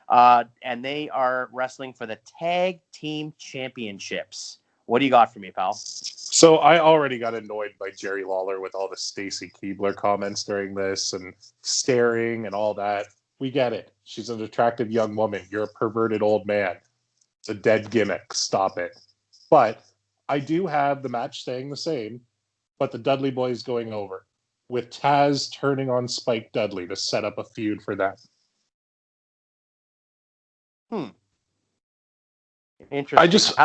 And they are wrestling for the Tag Team Championships. What do you got for me, pal? So I already got annoyed by Jerry Lawler with all the Stacy Keibler comments during this and staring and all that. We get it. She's an attractive young woman. You're a perverted old man. It's a dead gimmick. Stop it. But I do have the match staying the same, but the Dudley Boys going over, with Taz turning on Spike Dudley to set up a feud for them. Interesting.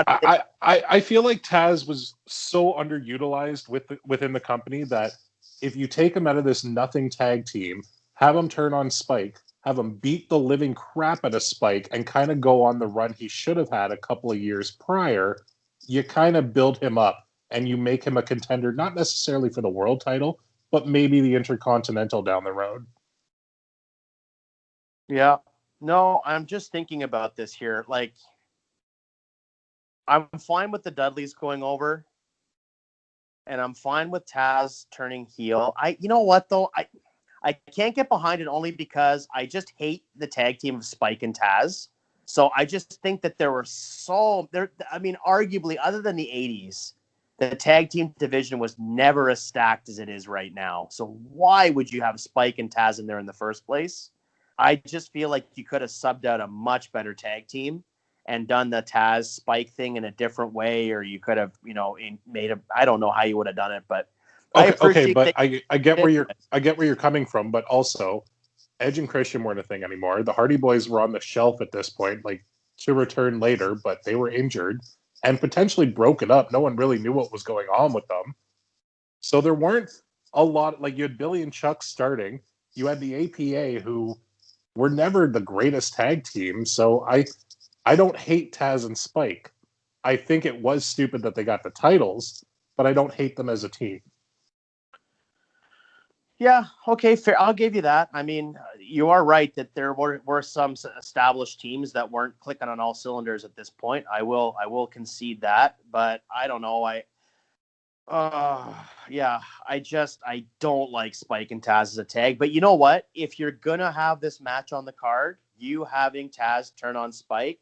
I feel like Taz was so underutilized within the company that if you take him out of this nothing tag team, have him turn on Spike, have him beat the living crap out of Spike, and kind of go on the run he should have had a couple of years prior, you kind of build him up and you make him a contender, not necessarily for the world title, but maybe the Intercontinental down the road. Yeah. No, I'm just thinking about this here. Like, I'm fine with the Dudleys going over, and I'm fine with Taz turning heel. You know what though? I can't get behind it only because I just hate the tag team of Spike and Taz. So I just think that arguably, other than the 80s, the tag team division was never as stacked as it is right now. So why would you have Spike and Taz in there in the first place? I just feel like you could have subbed out a much better tag team and done the Taz Spike thing in a different way, or you could have, I don't know how you would have done it, but okay, but I get where you're coming from, but also Edge and Christian weren't a thing anymore. The Hardy Boys were on the shelf at this point, like to return later, but they were injured and potentially broken up. No one really knew what was going on with them. So there weren't a lot, like you had Billy and Chuck starting. You had the APA, who were never the greatest tag team. So I don't hate Taz and Spike. I think it was stupid that they got the titles, but I don't hate them as a team. Yeah, okay, fair. I'll give you that. I mean, you are right that there were some established teams that weren't clicking on all cylinders at this point. I will concede that, but I don't know. I don't like Spike and Taz as a tag. But you know what? If you're gonna have this match on the card, you having Taz turn on Spike,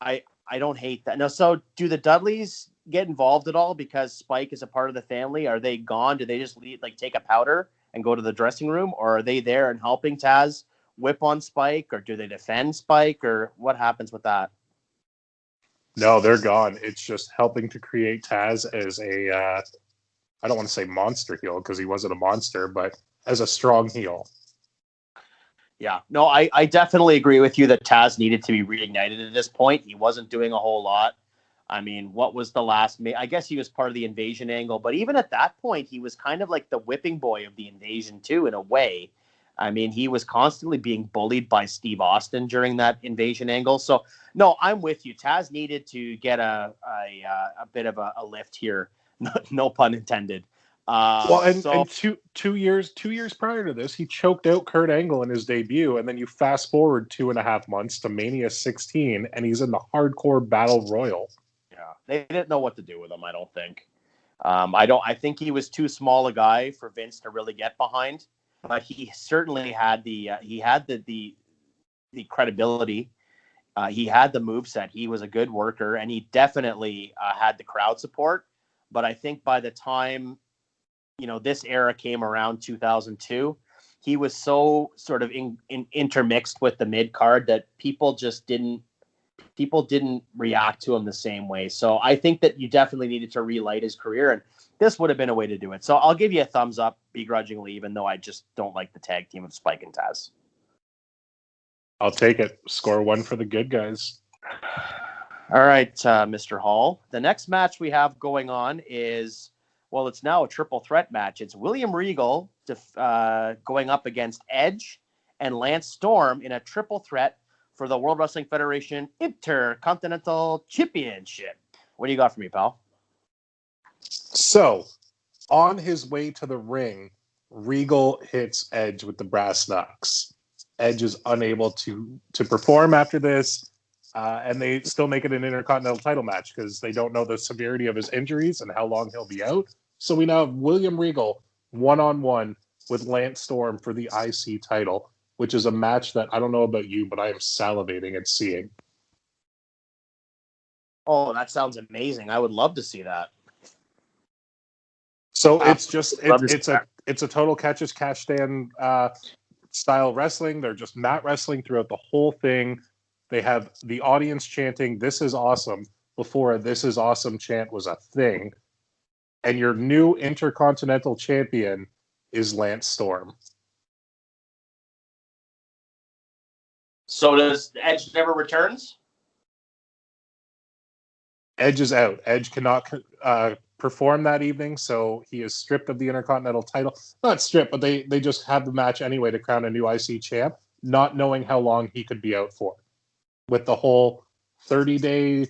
I don't hate that. No, so do the Dudleys get involved at all because Spike is a part of the family? Are they gone? Do they just leave, like take a powder and go to the dressing room, or are they there and helping Taz whip on Spike, or do they defend Spike, or what happens with that? No, they're gone. It's just helping to create Taz as a, I don't want to say monster heel because he wasn't a monster, but as a strong heel. Yeah, no, I definitely agree with you that Taz needed to be reignited at this point. He wasn't doing a whole lot. I mean, what was the last? I guess he was part of the Invasion angle, but even at that point, he was kind of like the whipping boy of the Invasion too, in a way. I mean, he was constantly being bullied by Steve Austin during that Invasion angle. So, no, I'm with you. Taz needed to get a bit of a lift here. No pun intended. And two years prior to this, he choked out Kurt Angle in his debut, and then you fast forward 2.5 months to Mania 16, and he's in the Hardcore Battle Royal. Yeah, they didn't know what to do with him. I don't think. I think he was too small a guy for Vince to really get behind, but he certainly had the credibility. He had the moveset. He was a good worker, and he definitely had the crowd support. But I think by the time this era came around 2002, he was so sort of intermixed with the mid card that people didn't react to him the same way. So I think that you definitely needed to relight his career, and this would have been a way to do it. So I'll give you a thumbs up begrudgingly, even though I just don't like the tag team of Spike and Taz. I'll take it. Score 1 for the good guys. All right, Mr. Hall. The next match we have going on is, well, it's now a triple threat match. It's William Regal going up against Edge and Lance Storm in a triple threat for the World Wrestling Federation Intercontinental Championship. What do you got for me, pal? So, on his way to the ring, Regal hits Edge with the brass knucks. Edge is unable to perform after this, and they still make it an Intercontinental title match because they don't know the severity of his injuries and how long he'll be out. So we now have William Regal one-on-one with Lance Storm for the IC title, which is a match that I don't know about you, but I am salivating at seeing. Oh, that sounds amazing. I would love to see that. So it's just Absolutely love to see that. it's a total catch as catch stand style wrestling. They're just mat wrestling throughout the whole thing. They have the audience chanting "This is awesome" before a "This is awesome" chant was a thing. And your new Intercontinental Champion is Lance Storm. So does Edge never returns? Edge is out. Edge cannot perform that evening, so he is stripped of the Intercontinental title. Not stripped, but they just have the match anyway to crown a new IC champ, not knowing how long he could be out for. With the whole 30-day,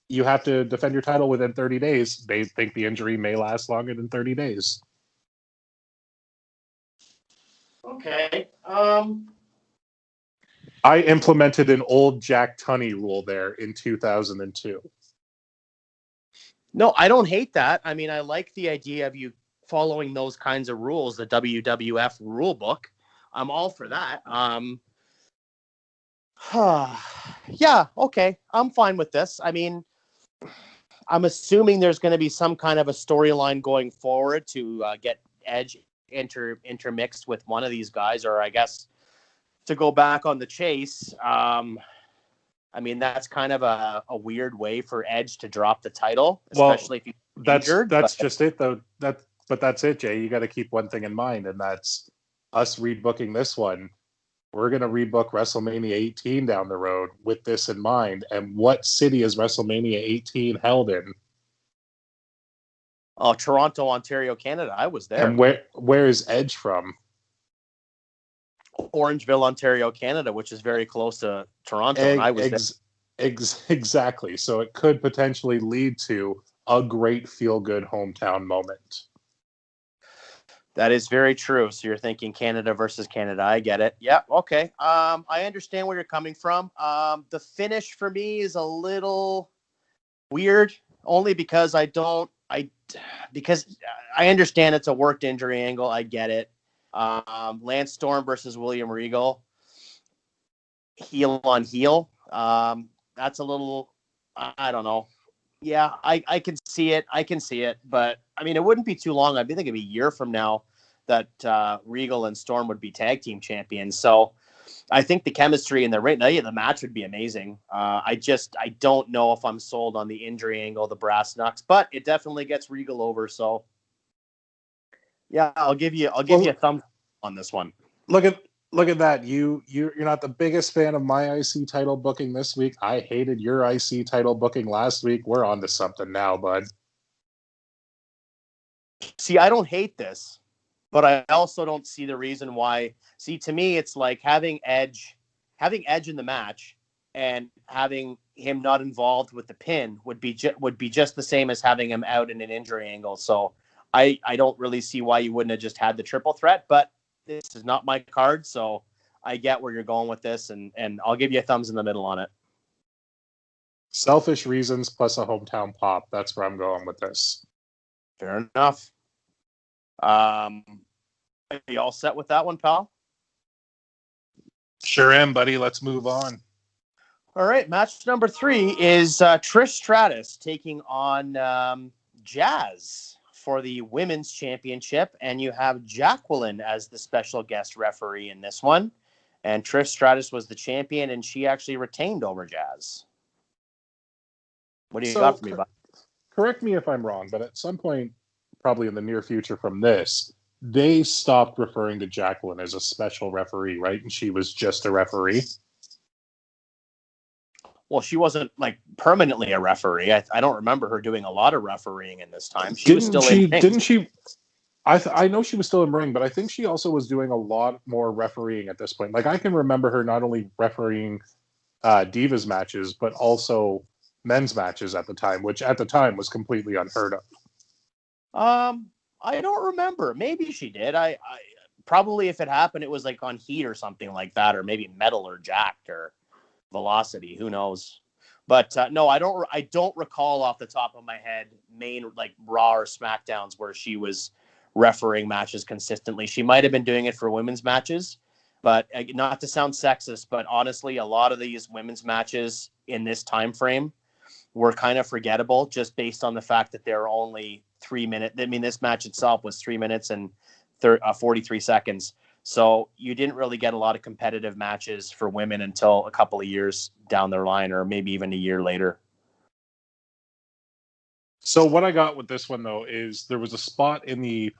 you have to defend your title within 30 days, they think the injury may last longer than 30 days. Okay. I implemented an old Jack Tunney rule there in 2002. No, I don't hate that. I mean, I like the idea of you following those kinds of rules, the WWF rule book. I'm all for that. Yeah, okay. I'm fine with this. I mean, I'm assuming there's going to be some kind of a storyline going forward to get Edge intermixed with one of these guys, or I guess to go back on the chase. I mean, that's kind of a weird way for Edge to drop the title, especially if he's injured. That's just it, though. But that's it, Jay. You got to keep one thing in mind, and that's us rebooking this one. We're going to rebook WrestleMania 18 down the road with this in mind. And what city is WrestleMania 18 held in? Oh, Toronto, Ontario, Canada. I was there. And where is Edge from? Orangeville, Ontario, Canada, which is very close to Toronto. And I was there. Exactly. So it could potentially lead to a great feel-good hometown moment. That is very true. So you're thinking Canada versus Canada. I get it. Yeah. Okay. I understand where you're coming from. The finish for me is a little weird, only because because I understand it's a worked injury angle. I get it. Lance Storm versus William Regal, heel on heel. That's a little, I don't know. Yeah, I can see it. But I mean, it wouldn't be too long. I think it'd be a year from now that Regal and Storm would be tag team champions. So I think the chemistry and the match would be amazing. I don't know if I'm sold on the injury angle, the brass knucks, but it definitely gets Regal over. So yeah, I'll give you a thumb on this one. Look at that. You're not the biggest fan of my IC title booking this week. I hated your IC title booking last week. We're on to something now, bud. See, I don't hate this, but I also don't see the reason why. See, to me, it's like having Edge in the match and having him not involved with the pin would be just the same as having him out in an injury angle. So I don't really see why you wouldn't have just had the triple threat, but this is not my card, so I get where you're going with this, and I'll give you a thumbs in the middle on it. Selfish reasons plus a hometown pop. That's where I'm going with this. Fair enough. Are you all set with that one, pal? Sure am, buddy. Let's move on. All right, match number 3 is Trish Stratus taking on Jazz for the women's championship, and you have Jacqueline as the special guest referee in this one. And Trish Stratus was the champion, and she actually retained over Jazz. What do you got for me, Bob? Correct me if I'm wrong, but at some point, probably in the near future from this, they stopped referring to Jacqueline as a special referee, right? And she was just a referee. Well, she wasn't like permanently a referee. I don't remember her doing a lot of refereeing in this time. Didn't she? I know she was still in ring, but I think she also was doing a lot more refereeing at this point. Like, I can remember her not only refereeing Divas matches, but also men's matches at the time, which at the time was completely unheard of. I don't remember. Maybe she did. I probably, if it happened, it was like on Heat or something like that, or maybe Metal or Jacked or Velocity. Who knows? But no, I don't recall off the top of my head main like Raw or SmackDowns where she was refereeing matches consistently. She might have been doing it for women's matches, but not to sound sexist, but honestly, a lot of these women's matches in this time frame were kind of forgettable just based on the fact that they're only 3 minutes. I mean, this match itself was 3 minutes and 43 seconds. So you didn't really get a lot of competitive matches for women until a couple of years down the line, or maybe even a year later. So what I got with this one though is there was a spot in the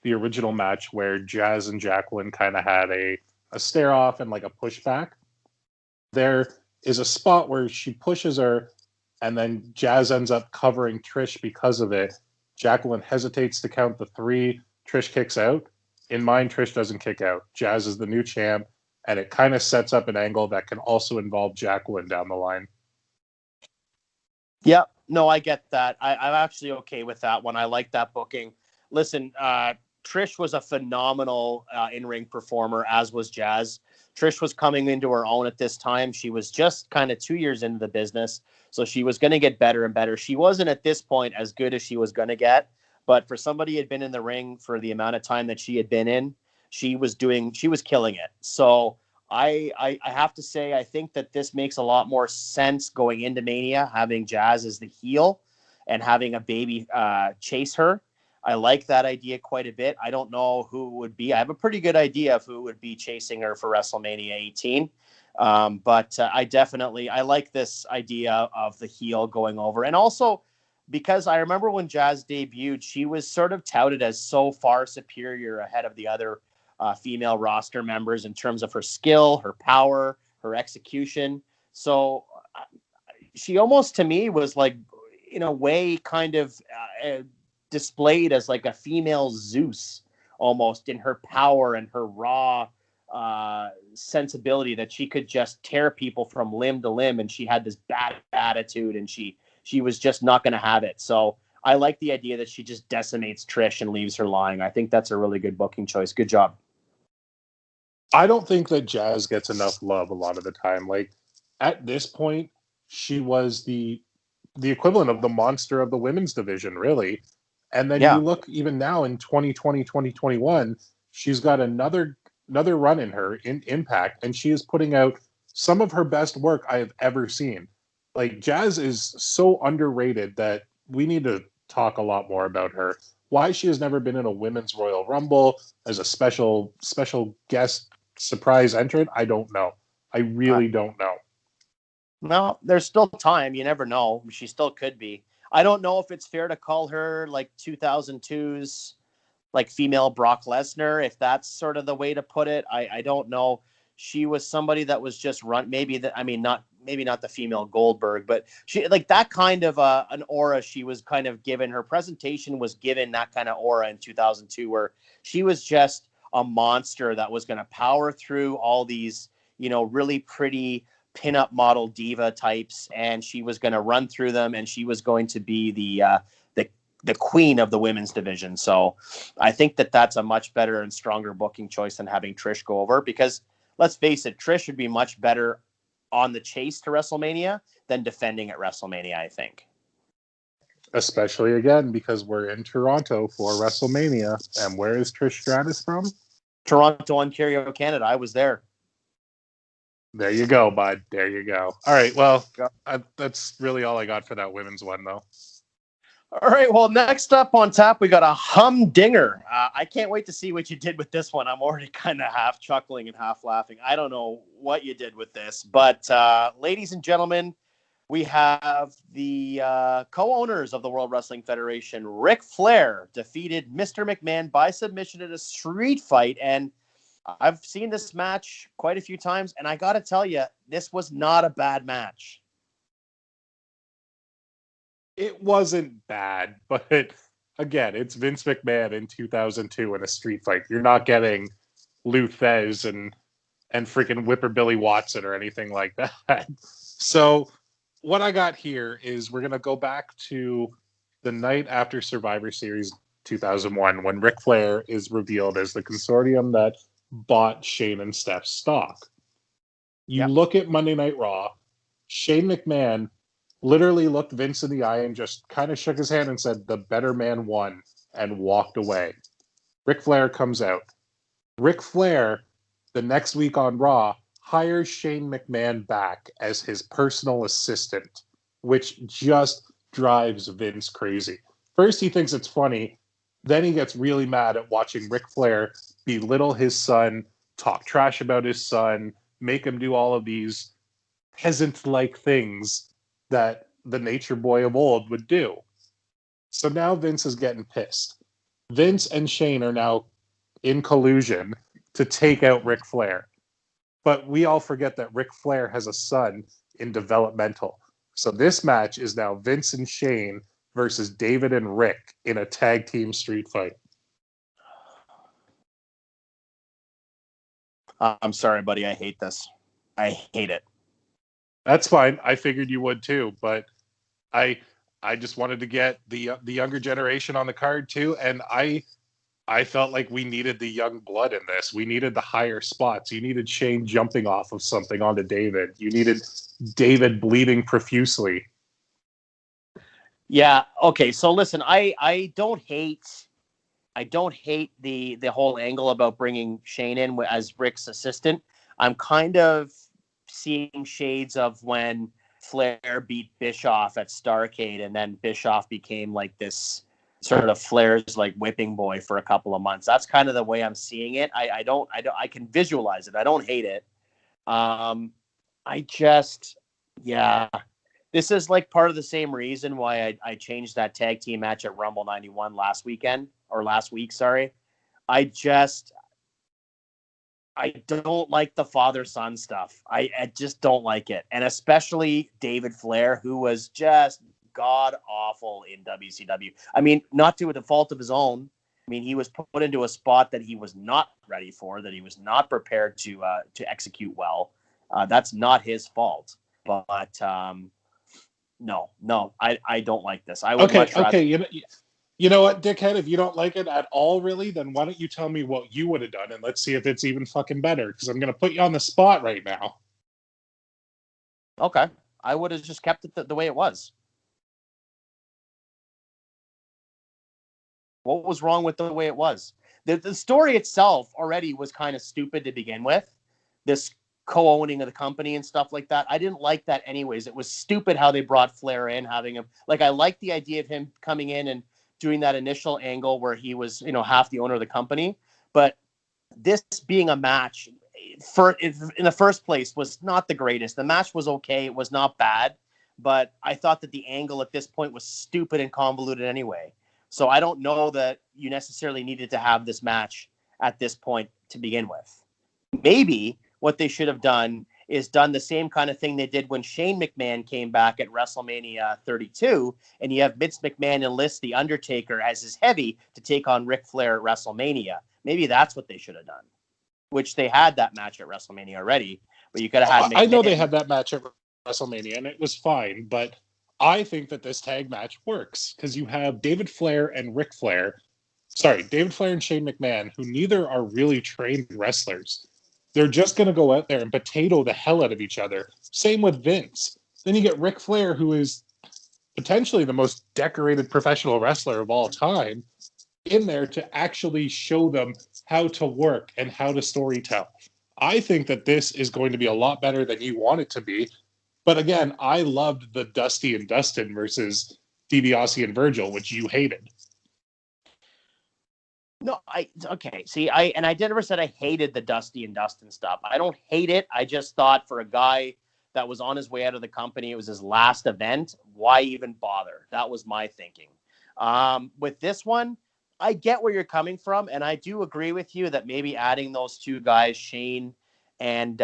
original match where Jazz and Jacqueline kind of had a stare off and like a pushback. There is a spot where she pushes her, and then Jazz ends up covering Trish because of it. Jacqueline hesitates to count the 3. Trish kicks out. In mine, Trish doesn't kick out. Jazz is the new champ, and it kind of sets up an angle that can also involve Jacqueline down the line. Yeah, no, I get that. I'm actually okay with that one. I like that booking. Listen, Trish was a phenomenal in-ring performer, as was Jazz. Trish was coming into her own at this time. She was just kind of 2 years into the business, so she was going to get better and better. She wasn't at this point as good as she was going to get, but for somebody who had been in the ring for the amount of time that she had been in, she was killing it. So I have to say, I think that this makes a lot more sense going into Mania, having Jazz as the heel and having a baby chase her. I like that idea quite a bit. I don't know who it would be. I have a pretty good idea of who would be chasing her for WrestleMania 18. But I like this idea of the heel going over. And also, because I remember when Jazz debuted, she was sort of touted as so far superior ahead of the other female roster members in terms of her skill, her power, her execution. So she almost, to me, was like, in a way, kind of displayed as like a female Zeus almost, in her power and her raw sensibility, that she could just tear people from limb to limb, and she had this bad attitude, and she was just not going to have it. So I like the idea that she just decimates Trish and leaves her lying. I think that's a really good booking choice. Good job. I don't think that Jazz gets enough love a lot of the time. Like at this point, she was the equivalent of the monster of the women's division, really. And then Yeah. you look even now in 2020, 2021, she's got another run in her in Impact, and she is putting out some of her best work I have ever seen. Like Jazz is so underrated that we need to talk a lot more about her. Why she has never been in a women's Royal Rumble as a special guest surprise entrant, I don't know. I really don't know. Well, there's still time. You never know. She still could be. I don't know if it's fair to call her like 2002's like female Brock Lesnar, if that's sort of the way to put it. I don't know. She was somebody that was just run. Maybe that. I mean, maybe not the female Goldberg, but she like that kind of an aura. She was kind of given. Her presentation was given that kind of aura in 2002, where she was just a monster that was going to power through all these, really pretty pinup model diva types, and she was going to run through them, and she was going to be the queen of the women's division. So I think that that's a much better and stronger booking choice than having Trish go over, because let's face it, Trish would be much better on the chase to WrestleMania than defending at WrestleMania, I think. Especially again, because we're in Toronto for WrestleMania. And where is Trish Stratus from? Toronto, Ontario, Canada. I was there. There you go, bud. There you go. All right. Well, that's really all I got for that women's one, though. All right. Well, next up on tap, we got a humdinger. I can't wait to see what you did with this one. I'm already kind of half chuckling and half laughing. I don't know what you did with this, but ladies and gentlemen, we have the co-owners of the World Wrestling Federation. Ric Flair defeated Mr. McMahon by submission in a street fight, and I've seen this match quite a few times, and I got to tell you, this was not a bad match. It wasn't bad, but again, it's Vince McMahon in 2002 in a street fight. You're not getting Lou Thez and freaking Whipper Billy Watson or anything like that. So what I got here is we're going to go back to the night after Survivor Series 2001 when Ric Flair is revealed as the consortium that bought Shane and Steph's stock. You look at Monday Night Raw, Shane McMahon literally looked Vince in the eye and just kind of shook his hand and said, "The better man won," and walked away. Ric Flair comes out. Ric Flair, the next week on Raw, hires Shane McMahon back as his personal assistant. which just drives Vince crazy. First, he thinks it's funny. Then he gets really mad at watching Ric Flair belittle his son, talk trash about his son, make him do all of these peasant-like things that the nature boy of old would do. So now Vince is getting pissed. Vince and Shane are now in collusion to take out Ric Flair. But we all forget that Ric Flair has a son in developmental. So this match is now Vince and Shane versus David and Rick in a tag team street fight. I'm sorry, buddy. I hate this. I hate it. That's fine. I figured you would too, but I just wanted to get the younger generation on the card too, and I felt like we needed the young blood in this. We needed the higher spots. You needed Shane jumping off of something onto David. You needed David bleeding profusely. Yeah. Okay. So listen, I don't hate the whole angle about bringing Shane in as Rick's assistant. I'm kind of seeing shades of when Flair beat Bischoff at Starrcade, and then Bischoff became like this sort of Flair's like whipping boy for a couple of months. That's kind of the way I'm seeing it. I can visualize it. I don't hate it. Yeah. This is like part of the same reason why I changed that tag team match at Rumble 91 last week. Sorry. I don't like the father-son stuff. I just don't like it. And especially David Flair, who was just god-awful in WCW. I mean, not to a fault of his own. I mean, he was put into a spot that he was not ready for, that he was not prepared to execute well. That's not his fault. But no, I don't like this. I would much rather... Okay, you know what, dickhead? If you don't like it at all, really, then why don't you tell me what you would have done, and let's see if it's even fucking better, because I'm going to put you on the spot right now. Okay. I would have just kept it the way it was. What was wrong with the way it was? The story itself already was kind of stupid to begin with. This co-owning of the company and stuff like that. I didn't like that anyways. It was stupid how they brought Flair in, having him... Like, I liked the idea of him coming in and doing that initial angle where he was, half the owner of the company. But this being a match in the first place was not the greatest. The match was okay. It was not bad. But I thought that the angle at this point was stupid and convoluted anyway. So I don't know that you necessarily needed to have this match at this point to begin with. Maybe what they should have done is done the same kind of thing they did when Shane McMahon came back at WrestleMania 32, and you have Vince McMahon enlist The Undertaker as his heavy to take on Ric Flair at WrestleMania. Maybe that's what they should have done, which they had that match at WrestleMania already, but you could have had McMahon. I know they had that match at WrestleMania, and it was fine, but I think that this tag match works because you have David Flair and Ric Flair. Sorry, David Flair and Shane McMahon, who neither are really trained wrestlers. They're just going to go out there and potato the hell out of each other. Same with Vince. Then you get Ric Flair, who is potentially the most decorated professional wrestler of all time, in there to actually show them how to work and how to storytell. I think that this is going to be a lot better than you want it to be. But again, I loved the Dusty and Dustin versus DiBiase and Virgil, which you hated. No, okay. See, I never said I hated the Dusty and Dustin stuff. I don't hate it. I just thought for a guy that was on his way out of the company, it was his last event. Why even bother? That was my thinking. With this one, I get where you're coming from, and I do agree with you that maybe adding those two guys, Shane and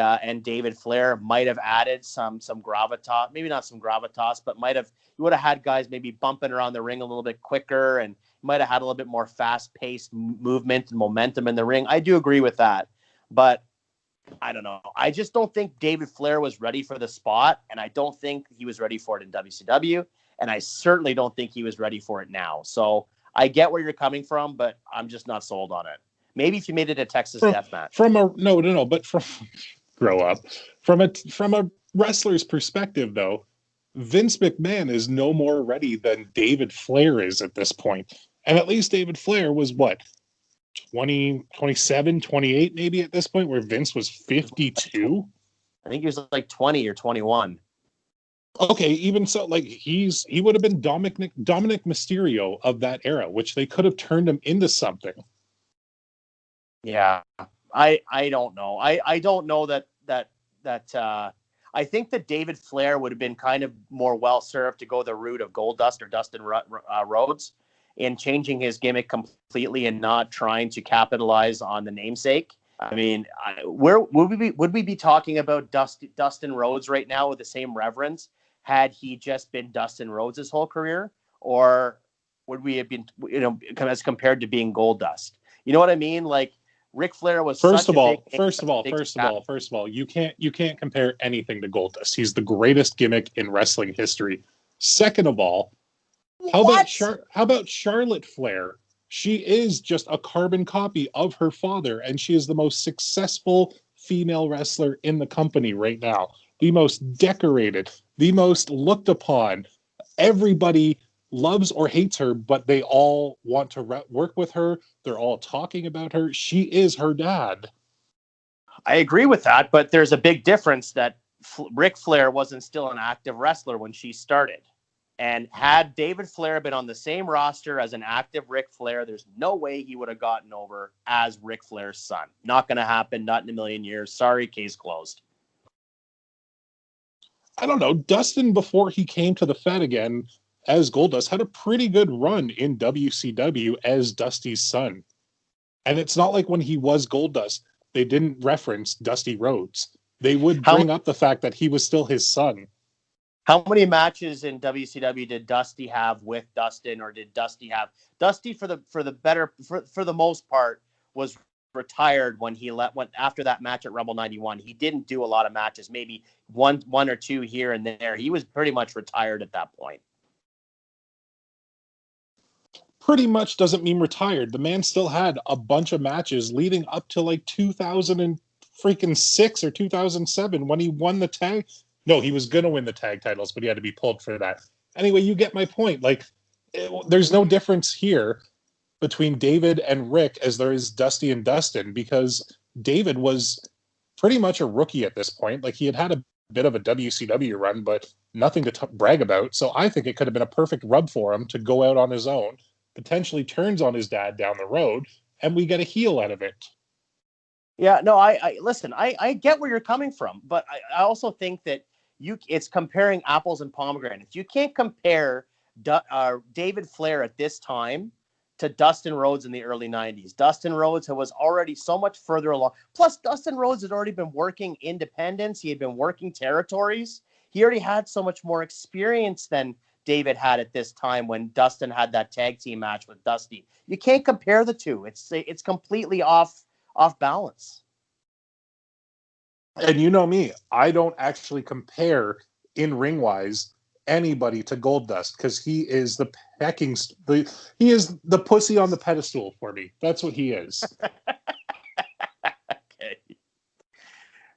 David Flair, might have added some gravitas. Maybe not some gravitas, but you would have had guys maybe bumping around the ring a little bit quicker, and might have had a little bit more fast-paced movement and momentum in the ring. I do agree with that. But I don't know. I just don't think David Flair was ready for the spot, and I don't think he was ready for it in WCW, and I certainly don't think he was ready for it now. So I get where you're coming from, but I'm just not sold on it. Maybe if you made it a Texas death match. But grow up. From a wrestler's perspective, though, Vince McMahon is no more ready than David Flair is at this point. And at least David Flair was, 27, 28 maybe at this point, where Vince was 52? I think he was like 20 or 21. Okay, even so, like he would have been Dominic Mysterio of that era, which they could have turned him into something. Yeah, I don't know. I don't know that I think that David Flair would have been kind of more well served to go the route of Goldust or Dustin Rhodes in changing his gimmick completely and not trying to capitalize on the namesake. I mean, where would we be talking about Dustin Rhodes right now with the same reverence had he just been Dustin Rhodes his whole career, or would we have been, as compared to being Goldust? You know what I mean? Like Ric Flair was such a big name, First of all, you can't compare anything to Goldust. He's the greatest gimmick in wrestling history. Second of all, how about Charlotte Flair? She is just a carbon copy of her father, and she is the most successful female wrestler in the company right now. The most decorated, the most looked upon. Everybody loves or hates her, but they all want to work with her. They're all talking about her. She is her dad. I agree with that, but there's a big difference that Ric Flair wasn't still an active wrestler when she started. And had David Flair been on the same roster as an active Ric Flair, there's no way he would have gotten over as Ric Flair's son. Not going to happen. Not in a million years. Sorry, case closed. I don't know. Dustin, before he came to the Fed again as Goldust, had a pretty good run in WCW as Dusty's son. And it's not like when he was Goldust, they didn't reference Dusty Rhodes. They would bring up the fact that he was still his son. How many matches in WCW did Dusty have with Dustin, or did Dusty have Dusty for the most part was retired when he went after that match at Rumble 91. He didn't do a lot of matches, maybe one or two here and there. He was pretty much retired at that point. Pretty much doesn't mean retired. The man still had a bunch of matches leading up to like 2006 or 2007 when he won the tag. No, he was going to win the tag titles, but he had to be pulled for that. Anyway, you get my point. Like, there's no difference here between David and Rick as there is Dusty and Dustin, because David was pretty much a rookie at this point. Like, he had a bit of a WCW run, but nothing to brag about. So I think it could have been a perfect rub for him to go out on his own, potentially turns on his dad down the road, and we get a heel out of it. Yeah, no, I listen, I get where you're coming from, but I also think that it's comparing apples and pomegranates. You can't compare David Flair at this time to Dustin Rhodes in the early 90s. Dustin Rhodes was already so much further along. Plus, Dustin Rhodes had already been working independents. He had been working territories. He already had so much more experience than David had at this time when Dustin had that tag team match with Dusty. You can't compare the two. It's completely off balance. And you know me, I don't actually compare in ring wise anybody to Goldust, because he is he is the pussy on the pedestal for me. That's what he is. Okay.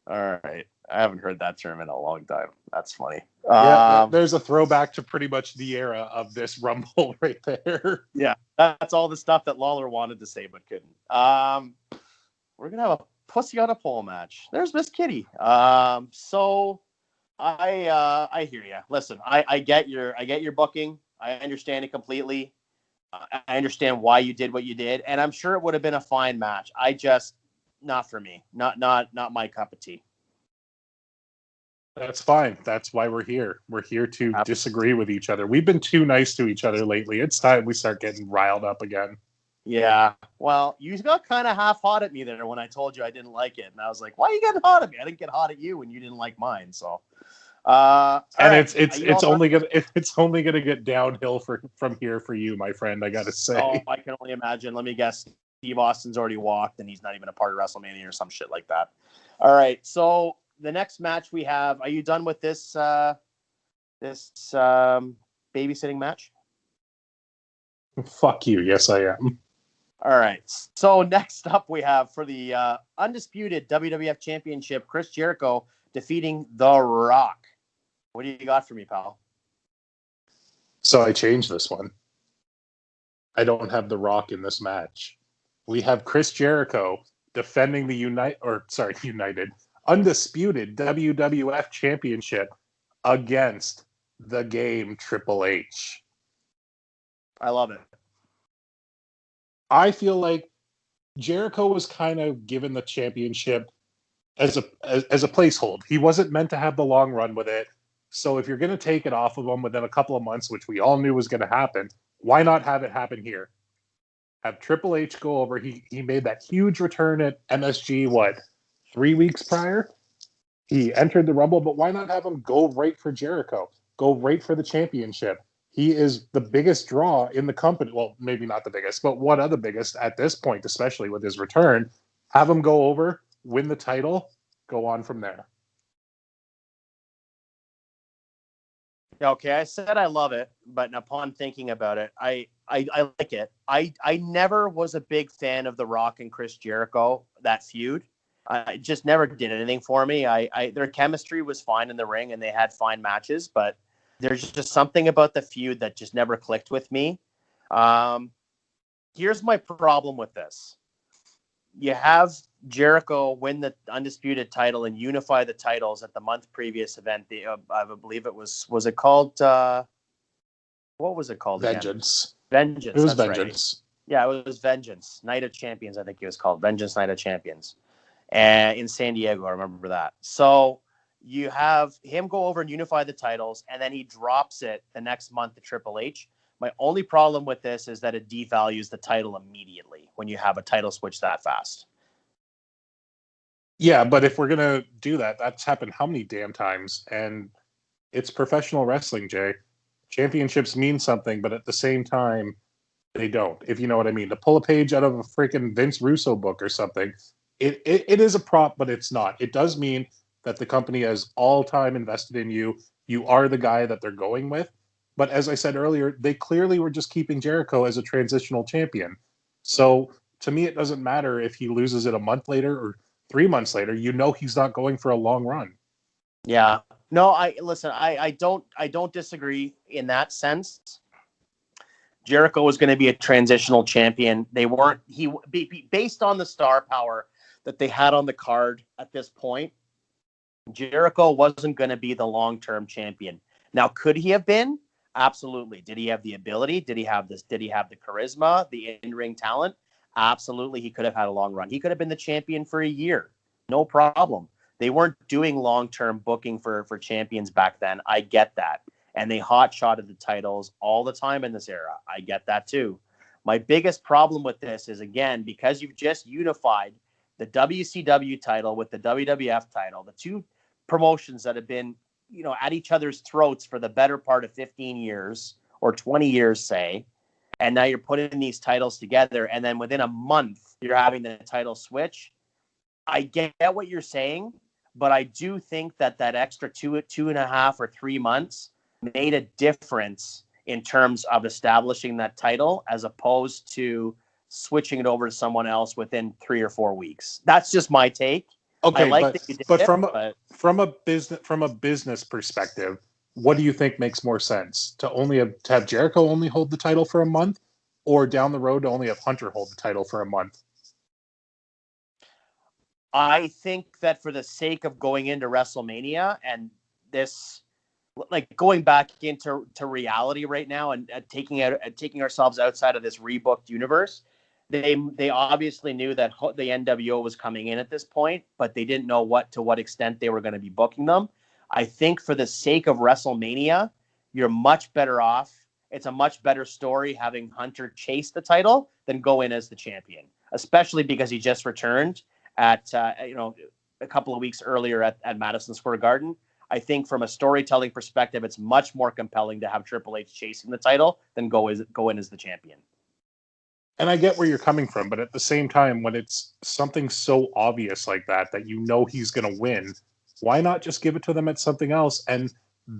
All right. I haven't heard that term in a long time. That's funny. Yeah, there's a throwback to pretty much the era of this Rumble right there. Yeah, that's all the stuff that Lawler wanted to say but couldn't. We're gonna have a pussy on a pole match. There's Miss Kitty. So I hear you. Listen, I get your booking. I understand it completely. I understand why you did what you did, and I'm sure it would have been a fine match. I just not for me. Not my cup of tea. That's fine. That's why we're here. We're here to disagree with each other. We've been too nice to each other lately. It's time we start getting riled up again. Yeah. Well, you got kind of half hot at me there when I told you I didn't like it. And I was like, why are you getting hot at me? I didn't get hot at you when you didn't like mine. So, and right. it's only gonna get downhill from here for you, my friend. I gotta say. Oh, I can only imagine. Let me guess. Steve Austin's already walked and he's not even a part of WrestleMania or some shit like that. All right. So the next match we have, are you done with this babysitting match? Fuck you. Yes, I am. All right. So next up we have for the undisputed WWF Championship, Chris Jericho defeating The Rock. What do you got for me, pal? So I changed this one. I don't have The Rock in this match. We have Chris Jericho defending the undisputed WWF Championship against the game Triple H. I love it. I feel like Jericho was kind of given the championship as a placehold. He wasn't meant to have the long run with it. So if you're going to take it off of him within a couple of months, which we all knew was going to happen, why not have it happen here? Have Triple H go over. He made that huge return at MSG, 3 weeks prior? He entered the Rumble, but why not have him go right for Jericho? Go right for the championship. He is the biggest draw in the company. Well, maybe not the biggest, but one of the biggest at this point, especially with his return. Have him go over, win the title, go on from there. Okay, I said I love it, but upon thinking about it, I like it. I never was a big fan of The Rock and Chris Jericho, that feud. I just never did anything for me. Their chemistry was fine in the ring and they had fine matches, but there's just something about the feud that just never clicked with me. Here's my problem with this. You have Jericho win the undisputed title and unify the titles at the month previous event. I believe it was it called, what was it called Vengeance. again? Vengeance. It was That's Vengeance. Right. Yeah, it was Vengeance. Night of Champions, I think it was called. Vengeance Night of Champions. And in San Diego, I remember that. So you have him go over and unify the titles, and then he drops it the next month to Triple H. My only problem with this is that it devalues the title immediately when you have a title switch that fast. Yeah, but if we're going to do that, that's happened how many damn times? And it's professional wrestling, Jay. Championships mean something, but at the same time, they don't, if you know what I mean. To pull a page out of a freaking Vince Russo book or something, it is a prop, but it's not. It does mean that the company has all time invested in you. You are the guy that they're going with. But as I said earlier, they clearly were just keeping Jericho as a transitional champion. So to me, it doesn't matter if he loses it a month later or 3 months later. You know he's not going for a long run. Yeah. No, I don't disagree in that sense. Jericho was going to be a transitional champion. They weren't, based on the star power that they had on the card at this point, Jericho wasn't going to be the long-term champion. Now, could he have been? Absolutely. Did he have the ability? Did he have this? Did he have the charisma, the in-ring talent? Absolutely. He could have had a long run. He could have been the champion for a year. No problem. They weren't doing long-term booking for champions back then. I get that. And they hot-shotted the titles all the time in this era. I get that too. My biggest problem with this is, again, because you've just unified the WCW title with the WWF title, the two promotions that have been, at each other's throats for the better part of 15 years or 20 years, say, and now you're putting these titles together, and then within a month, you're having the title switch. I get what you're saying, but I do think that extra 2.5 or 3 months made a difference in terms of establishing that title as opposed to switching it over to someone else within 3 or 4 weeks. That's just my take. Okay, I like that you did it, from a business perspective, what do you think makes more sense? To have Jericho only hold the title for a month, or down the road to only have Hunter hold the title for a month? I think that for the sake of going into WrestleMania and this, like going back into reality right now and taking ourselves outside of this rebooked universe, they obviously knew that the NWO was coming in at this point, but they didn't know to what extent they were going to be booking them. I think for the sake of WrestleMania, you're much better off. It's a much better story having Hunter chase the title than go in as the champion, especially because he just returned at a couple of weeks earlier at Madison Square Garden. I think from a storytelling perspective, it's much more compelling to have Triple H chasing the title than go in as the champion. And I get where you're coming from, but at the same time, when it's something so obvious like that he's going to win, why not just give it to them at something else and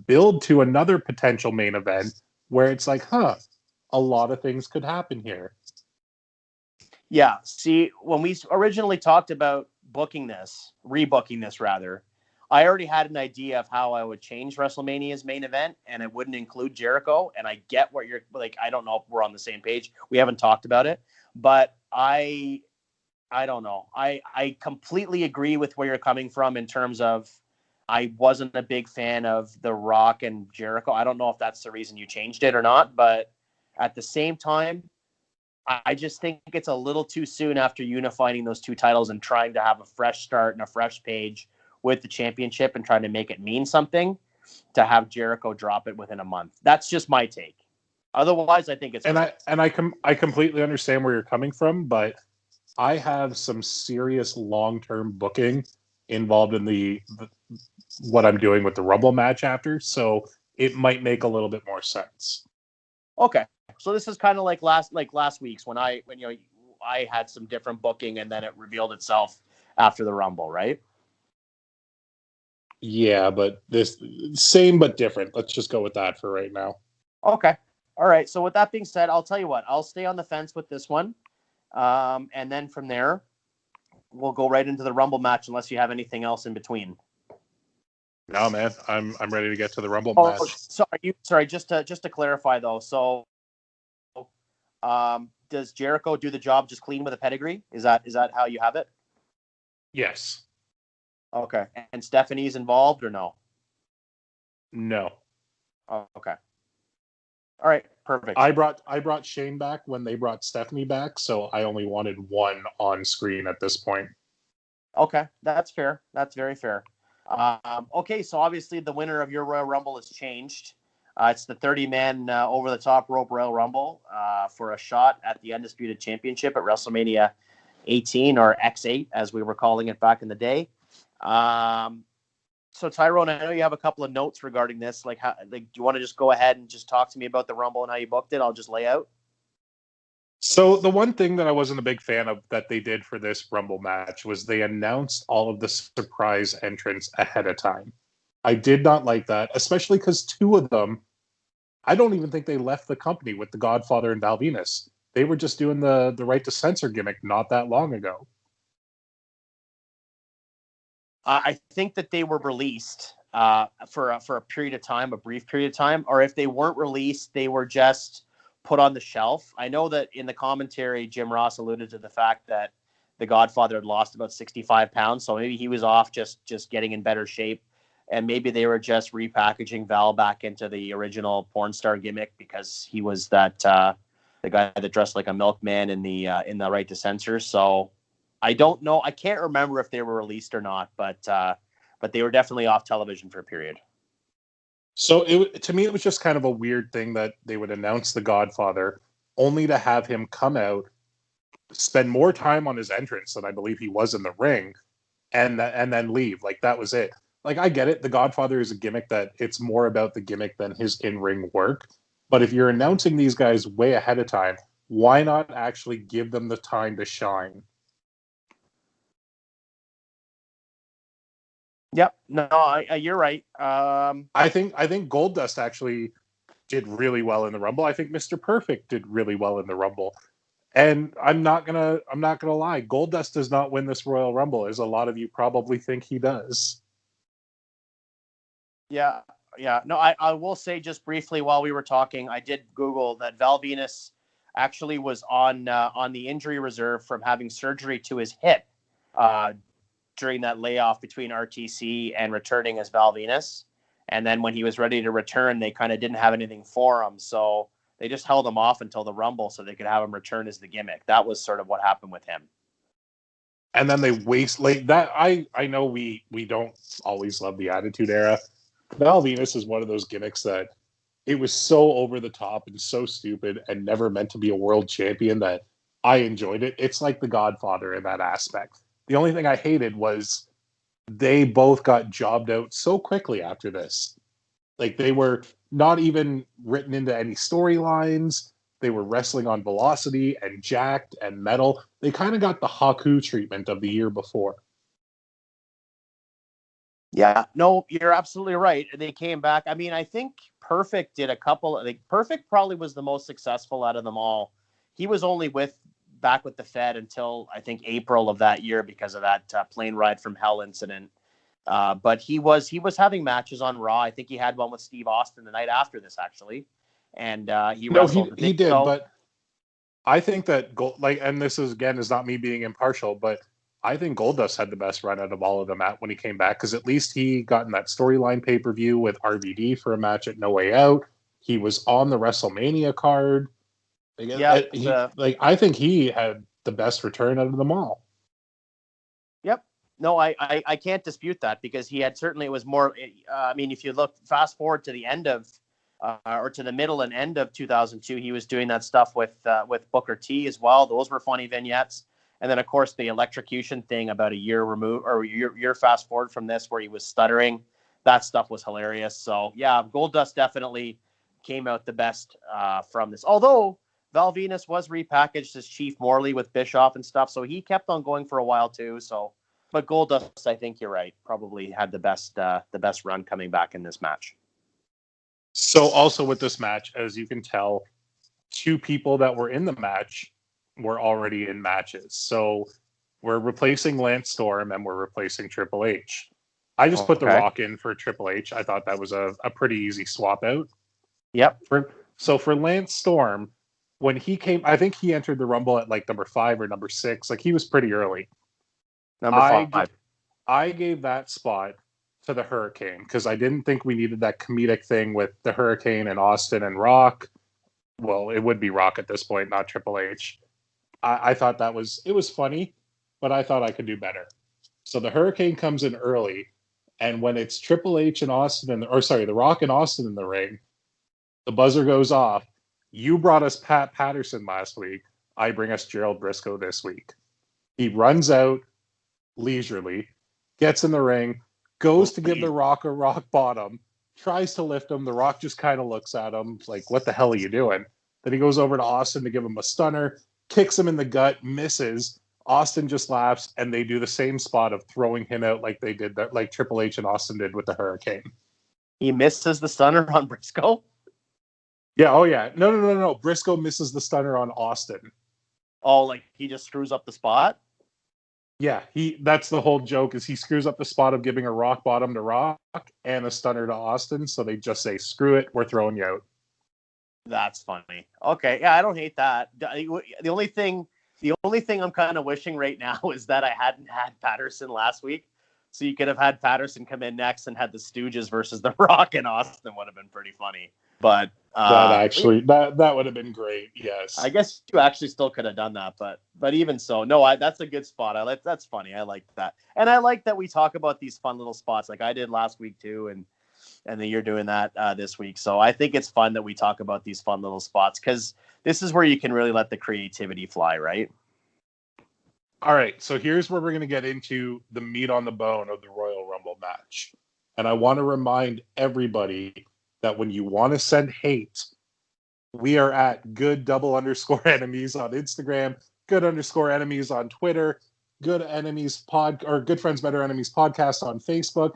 build to another potential main event where it's like, a lot of things could happen here. Yeah. See, when we originally talked about rebooking this rather, I already had an idea of how I would change WrestleMania's main event, and it wouldn't include Jericho. And I get what you're like. I don't know if we're on the same page. We haven't talked about it, but I don't know. I completely agree with where you're coming from in terms of I wasn't a big fan of The Rock and Jericho. I don't know if that's the reason you changed it or not, but at the same time, I just think it's a little too soon after unifying those two titles and trying to have a fresh start and a fresh page with the championship and trying to make it mean something to have Jericho drop it within a month. That's just my take. Otherwise, I think it's And great. I completely understand where you're coming from, but I have some serious long-term booking involved in the what I'm doing with the Rumble match after, so it might make a little bit more sense. Okay. So this is kind of like last week's when I had some different booking and then it revealed itself after the Rumble, right? Yeah, but this same but different. Let's just go with that for right now. Okay. All right. So with that being said, I'll tell you what, I'll stay on the fence with this one. And then from there, we'll go right into the Rumble match unless you have anything else in between. No, man, I'm ready to get to the Rumble Oh, match. sorry. Just to clarify though, so does Jericho do the job just clean with a pedigree? Is that how you have it? Yes. Okay. And Stephanie's involved or no? No. Oh, okay. All right. Perfect. I brought Shane back when they brought Stephanie back, so I only wanted one on screen at this point. Okay, that's fair. That's very fair. Okay, so obviously the winner of your Royal Rumble has changed. It's the 30-man over-the-top rope Royal Rumble for a shot at the Undisputed Championship at WrestleMania 18 or X8, as we were calling it back in the day. So Tyrone, I know you have a couple of notes regarding this. Do you want to just go ahead and just talk to me about the Rumble and how you booked it? I'll just lay out. So the one thing that I wasn't a big fan of that they did for this Rumble match was they announced all of the surprise entrants ahead of time. I did not like that, especially because two of them, I don't even think they left the company with the Godfather and Val Venis. They were just doing the right to censor gimmick not that long ago. I think that they were released for a period of time, a brief period of time, or if they weren't released, they were just put on the shelf. I know that in the commentary, Jim Ross alluded to the fact that the Godfather had lost about 65 pounds, so maybe he was off just getting in better shape, and maybe they were just repackaging Val back into the original porn star gimmick because he was that the guy that dressed like a milkman in the right to censor. So I don't know. I can't remember if they were released or not, but they were definitely off television for a period. So to me, it was just kind of a weird thing that they would announce the Godfather only to have him come out, spend more time on his entrance than I believe he was in the ring, and then leave. Like that was it. Like I get it. The Godfather is a gimmick that it's more about the gimmick than his in-ring work. But if you're announcing these guys way ahead of time, why not actually give them the time to shine? Yep. No, you're right. I think Goldust actually did really well in the Rumble. I think Mr. Perfect did really well in the Rumble. And I'm not gonna lie, Goldust does not win this Royal Rumble, as a lot of you probably think he does. Yeah. Yeah. No, I will say just briefly while we were talking, I did Google that Val Venis actually was on the injury reserve from having surgery to his hip during that layoff between RTC and returning as Val Venis. And then when he was ready to return, they kind of didn't have anything for him. So they just held him off until the Rumble so they could have him return as the gimmick. That was sort of what happened with him. And then they waste like that. I know we don't always love the Attitude Era. Val Venis is one of those gimmicks that it was so over the top and so stupid and never meant to be a world champion that I enjoyed it. It's like the Godfather in that aspect. The only thing I hated was they both got jobbed out so quickly after this. Like they were not even written into any storylines. They were wrestling on Velocity and Jacked and Metal. They kind of got the Haku treatment of the year before. Yeah, no, you're absolutely right. They came back. I mean, I think Perfect did a couple. Perfect probably was the most successful out of them all. He was only back with the Fed until I think April of that year because of that plane ride from hell incident. But he was having matches on Raw. I think he had one with Steve Austin the night after this actually, and he No, wrestled. he did, but I think that and this is again is not me being impartial, but I think Goldust had the best run out of all of them when he came back, because at least he got in that storyline pay-per-view with RVD for a match at No Way Out. He was on the WrestleMania card. Yeah. I think he had the best return out of them all. Yep. No, I can't dispute that, because he had certainly, it was more, I mean, if you look fast forward to the end of, or to the middle and end of 2002, he was doing that stuff with Booker T as well. Those were funny vignettes. And then, of course, the electrocution thing about a year removed, or year fast forward from this, where he was stuttering. That stuff was hilarious. So, yeah, Goldust definitely came out the best from this. Although Val Venus was repackaged as Chief Morley with Bischoff and stuff, so he kept on going for a while too. So, but Goldust, I think you're right, probably had the best run coming back in this match. So, also with this match, as you can tell, two people that were in the match were already in matches. So we're replacing Lance Storm and we're replacing Triple H. I just put The Rock in for Triple H. I thought that was a pretty easy swap out. Yep. So for Lance Storm, when he came, I think he entered the Rumble at like number 5 or number 6. Like, he was pretty early. Number 5. I gave that spot to the Hurricane because I didn't think we needed that comedic thing with the Hurricane and Austin and Rock. Well, it would be Rock at this point, not Triple H. I thought it was funny, but I thought I could do better. So the Hurricane comes in early, and when it's Triple H and Austin, the Rock and Austin in the ring, the buzzer goes off. You brought us Pat Patterson last week. I bring us Gerald Briscoe this week. He runs out leisurely, gets in the ring, goes to give the Rock a rock bottom, tries to lift him. The Rock just kind of looks at him like, what the hell are you doing? Then he goes over to Austin to give him a stunner, kicks him in the gut, misses. Austin just laughs, and they do the same spot of throwing him out like they did that, like Triple H and Austin did with the Hurricane. He misses the stunner on Briscoe? Yeah, oh yeah. No. Briscoe misses the stunner on Austin. Oh, like he just screws up the spot? Yeah, that's the whole joke, is he screws up the spot of giving a rock bottom to Rock and a stunner to Austin, so they just say, screw it, we're throwing you out. That's funny. Okay, yeah, I don't hate that. The only thing I'm kind of wishing right now is that I hadn't had Patterson last week, so you could have had Patterson come in next and had the Stooges versus the Rock and Austin. Would have been pretty funny. But that would have been great. Yes, I guess you actually still could have done that, but even so, no, that's a good spot. That's funny. I like that, and I like that we talk about these fun little spots, like I did last week too, and then you're doing that this week. So I think it's fun that we talk about these fun little spots, because this is where you can really let the creativity fly, right? All right, so here's where we're going to get into the meat on the bone of the Royal Rumble match. And I want to remind everybody that when you want to send hate, we are at good_enemies on Instagram, good_enemies on Twitter, Good Friends Better Enemies podcast on Facebook,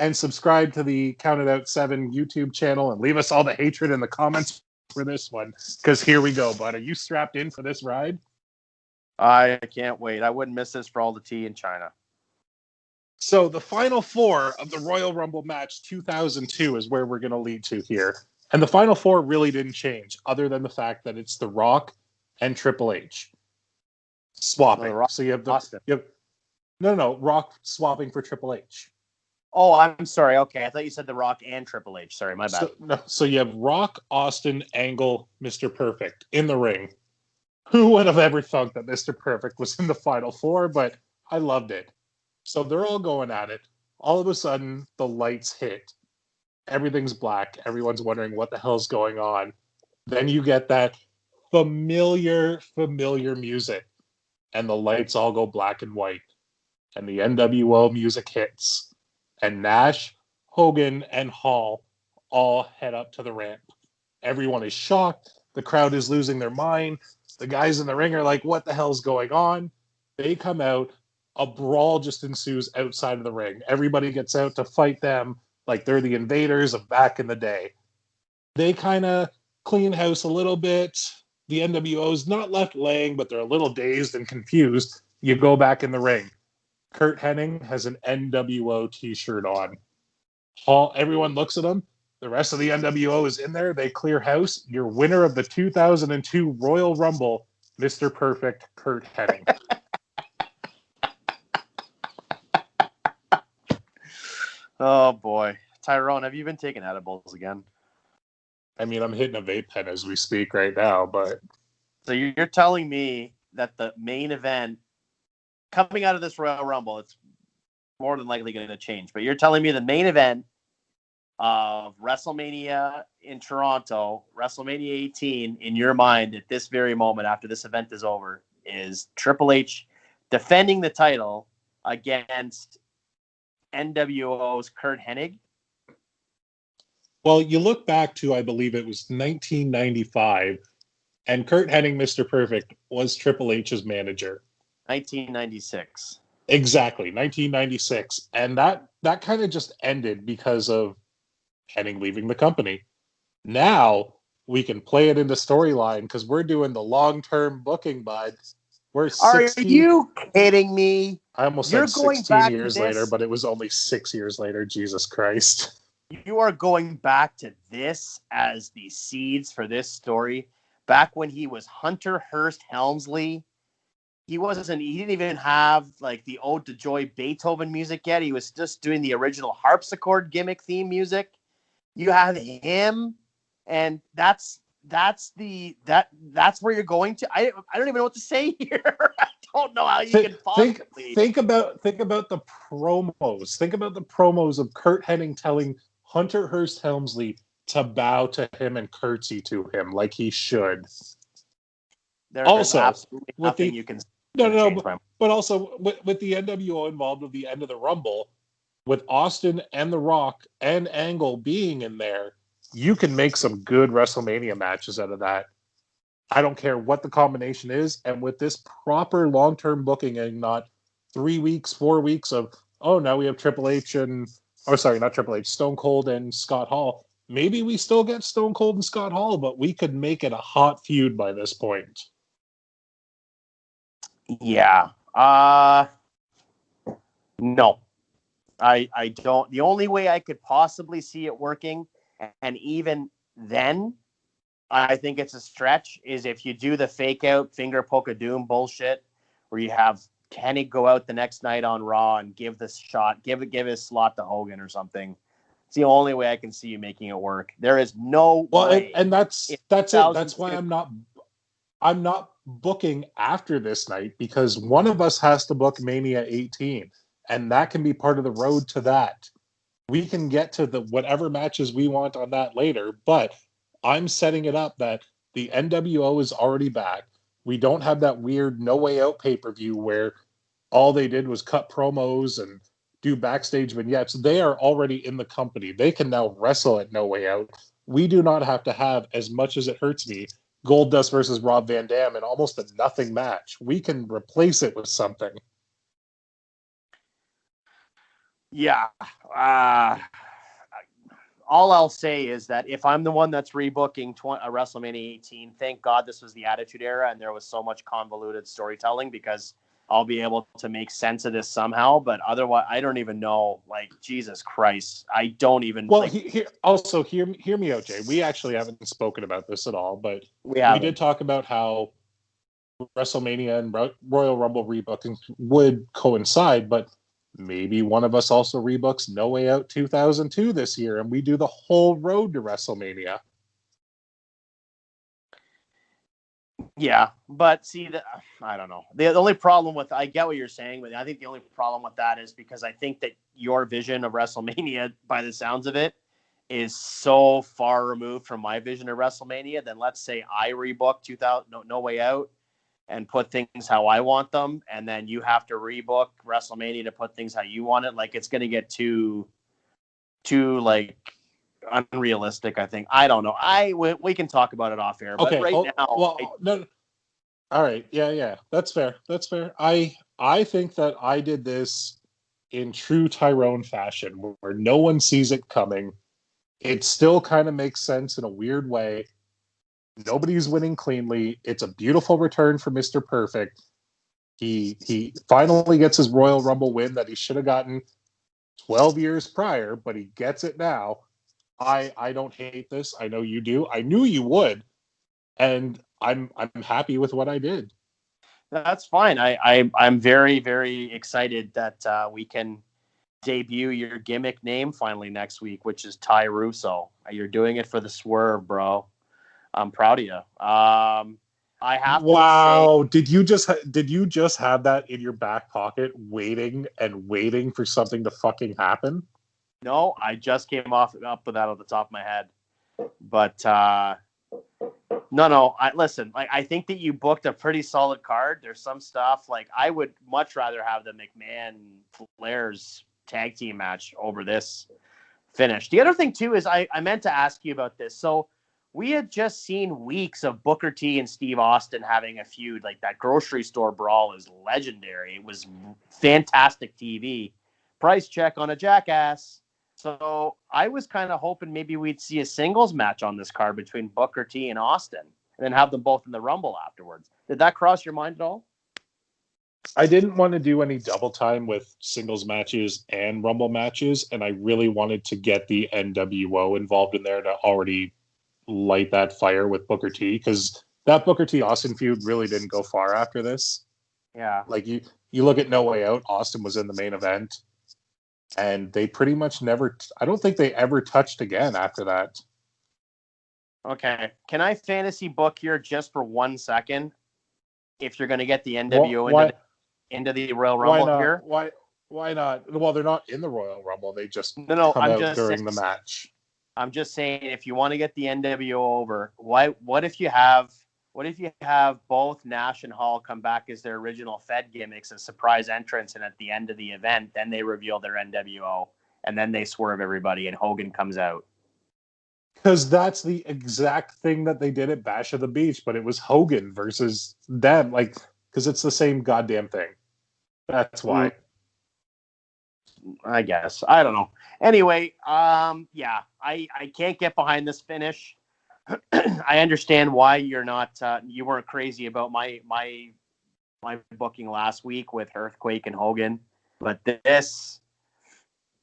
and subscribe to the Counted Out 7 YouTube channel and leave us all the hatred in the comments for this one. Because here we go, bud. Are you strapped in for this ride? I can't wait. I wouldn't miss this for all the tea in China. So the final four of the Royal Rumble match 2002 is where we're going to lead to here. And the final four really didn't change, other than the fact that it's The Rock and Triple H swapping. So you have Rock swapping for Triple H. Oh, I'm sorry. Okay, I thought you said The Rock and Triple H. Sorry, my bad. So you have Rock, Austin, Angle, Mr. Perfect in the ring. Who would have ever thought that Mr. Perfect was in the final four? But I loved it. So they're all going at it. All of a sudden, the lights hit. Everything's black. Everyone's wondering what the hell's going on. Then you get that familiar music. And the lights all go black and white. And the NWO music hits. And Nash, Hogan, and Hall all head up to the ramp. Everyone is shocked. The crowd is losing their mind. The guys in the ring are like, what the hell's going on? They come out. A brawl just ensues outside of the ring. Everybody gets out to fight them like they're the invaders of back in the day. They kind of clean house a little bit. The NWO's not left laying, but they're a little dazed and confused. You go back in the ring. Kurt Hennig has an NWO t-shirt on. Everyone looks at him. The rest of the NWO is in there. They clear house. Your winner of the 2002 Royal Rumble, Mr. Perfect, Kurt Hennig. Oh boy, Tyrone, have you been taking edibles again? I mean, I'm hitting a vape pen as we speak right now, but So you're telling me that the main event coming out of this Royal Rumble, it's more than likely going to change. But you're telling me the main event of WrestleMania in Toronto, WrestleMania 18, in your mind at this very moment after this event is over, is Triple H defending the title against NWO's Kurt Hennig? well, you look back to, I believe it was 1995, and Kurt Hennig, Mr. Perfect, was Triple H's manager. 1996. Exactly, 1996, and that kind of just ended because of Hennig leaving the company. Now we can play it into storyline because we're doing the long-term booking, bud. We're Are 16. you kidding me? I almost You're said going 16 back to years later, this? but it was only 6 years later. Jesus Christ. You are going back to this as the seeds for this story. Back when he was Hunter Hearst Helmsley, he didn't even have like the Ode to Joy Beethoven music yet. He was just doing the original harpsichord gimmick theme music. You have him, and that's where you're going to. I don't even know what to say here. I don't know how you Think, can think, possibly. think about the promos. Think about the promos of Kurt Hennig telling Hunter Hearst Helmsley to bow to him and curtsy to him like he should. There is Also, absolutely with nothing the you can no, going no, to no, change my mind. but also with the NWO involved with the end of the Rumble, with Austin and The Rock and Angle being in there, you can make some good WrestleMania matches out of that. I don't care what the combination is. And with this proper long term booking and not 3 weeks, 4 weeks of, oh, now we have Triple H and, oh, sorry, not Triple H, Stone Cold and Scott Hall. Maybe we still get Stone Cold and Scott Hall, but we could make it a hot feud by this point. Yeah. No. I don't. The only way I could possibly see it working, and even then, I think it's a stretch, is if you do the fake out finger poke of doom bullshit, where you have Kenny go out the next night on Raw and give this shot, give his slot to Hogan or something. It's the only way I can see you making it work. There is no Well, way and in that's it. That's why 2002. I'm not booking after this night because one of us has to book Mania 18, and that can be part of the road to that. We can get to the whatever matches we want on that later, but I'm setting it up that the NWO is already back. We don't have that weird No Way Out pay-per-view where all they did was cut promos and do backstage vignettes. They are already in the company. They can now wrestle at No Way Out. We do not have to have, as much as it hurts me, Goldust versus Rob Van Dam in almost a nothing match. We can replace it with something. Yeah. Uh, all I'll say is that if I'm the one that's rebooking WrestleMania 18, thank God this was the Attitude Era and there was so much convoluted storytelling, because I'll be able to make sense of this somehow. But otherwise, I don't even know. Like, Jesus Christ, I don't even Well, like. also hear me out, Jay. We actually haven't spoken about this at all, but We we haven't. did talk about how WrestleMania and Royal Rumble rebooking would coincide, but maybe one of us also rebooks No Way Out 2002 this year, and we do the whole road to WrestleMania. Yeah, but see, I don't know. The only problem with, I get what you're saying, but I think the only problem with that is because I think that your vision of WrestleMania, by the sounds of it, is so far removed from my vision of WrestleMania. Then let's say I rebook 2000 no Way Out and put things how I want them, and then you have to rebook WrestleMania to put things how you want it. Like, it's going to get too like unrealistic. I think. I don't know. We can talk about it off air, but Okay. right Oh, now, well, no. All right. Yeah, yeah. That's fair. That's fair. I think that I did this in true Tyrone fashion, where no one sees it coming. It still kind of makes sense in a weird way. Nobody's winning cleanly. It's a beautiful return for Mr. Perfect. He finally gets his Royal Rumble win that he should have gotten 12 years prior, but he gets it now. I don't hate this. I know you do. I knew you would, and I'm happy with what I did. that's fine. I'm very, very excited that we can debut your gimmick name finally next week, which is Ty Russo. You're doing it for the swerve, bro. I'm proud of you. I have to Wow, did you just have that in your back pocket, waiting and waiting for something to fucking happen? No, I just came up with that off the top of my head. But no. Listen. Like, I think that you booked a pretty solid card. There's some stuff like I would much rather have the McMahon Flair's tag team match over this finish. The other thing too is I meant to ask you about this. So we had just seen weeks of Booker T and Steve Austin having a feud. Like, that grocery store brawl is legendary. It was fantastic TV. Price check on a jackass. So I was kind of hoping maybe we'd see a singles match on this card between Booker T and Austin, and then have them both in the Rumble afterwards. Did that cross your mind at all? I didn't want to do any double time with singles matches and Rumble matches, and I really wanted to get the NWO involved in there to already light that fire with Booker T, because that Booker T Austin feud really didn't go far after this. Yeah. Like, you look at No Way Out, Austin was in the main event, and they pretty much never, I don't think they ever touched again after that. Okay. Can I fantasy book here just for 1 second? If you're going to get the NWO into the Royal Rumble here? Why not? Well, they're not in the Royal Rumble. They just come I'm out during the match. I'm just saying, if you want to get the NWO over, what if you have both Nash and Hall come back as their original Fed gimmicks as surprise entrants, and at the end of the event, then they reveal their NWO, and then they swerve everybody, and Hogan comes out? Because that's the exact thing that they did at Bash of the Beach, but it was Hogan versus them. Like, because it's the same goddamn thing. That's why. I guess. I don't know. Anyway, yeah, I can't get behind this finish. I understand why you weren't crazy about my booking last week with Earthquake and Hogan, but this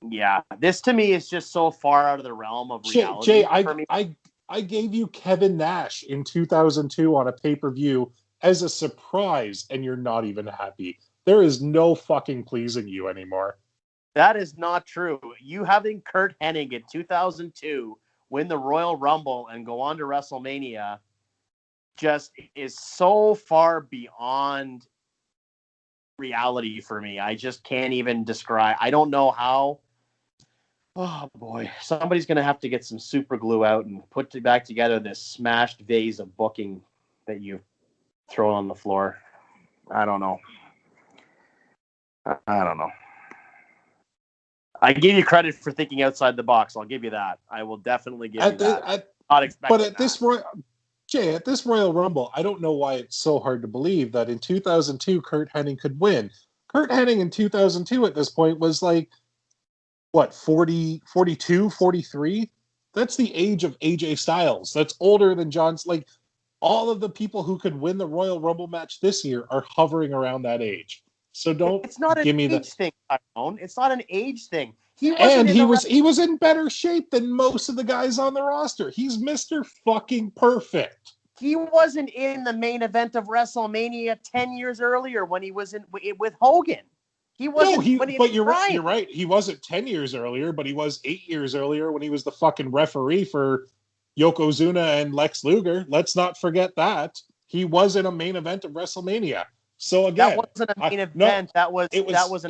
to me is just so far out of the realm of reality. Jay, I gave you Kevin Nash in 2002 on a pay-per-view as a surprise, and you're not even happy. There is no fucking pleasing you anymore. That is not true. You having Curt Hennig in 2002 win the Royal Rumble and go on to WrestleMania just is so far beyond reality for me. I just can't even describe. I don't know how. Oh boy, somebody's going to have to get some super glue out and put back together this smashed vase of booking that you've thrown on the floor. I don't know. I give you credit for thinking outside the box. I'll give you that. I will definitely give you that. Not expecting but at this Royal Rumble, I don't know why it's so hard to believe that in 2002 Curt Hennig could win. Curt Hennig in 2002 at this point was like, what, 40, 42, 43? That's the age of AJ Styles. That's older than John's. Like, all of the people who could win the Royal Rumble match this year are hovering around that age. So it's not an age thing, Tyrone. It's not an age thing. He was in better shape than most of the guys on the roster. He's Mr. fucking perfect. He wasn't in the main event of WrestleMania 10 years earlier when he was with Hogan. He wasn't. But you're right. You're right. He wasn't 10 years earlier, but he was 8 years earlier when he was the fucking referee for Yokozuna and Lex Luger. Let's not forget that. He was in a main event of WrestleMania. So again, that wasn't a main event. That was an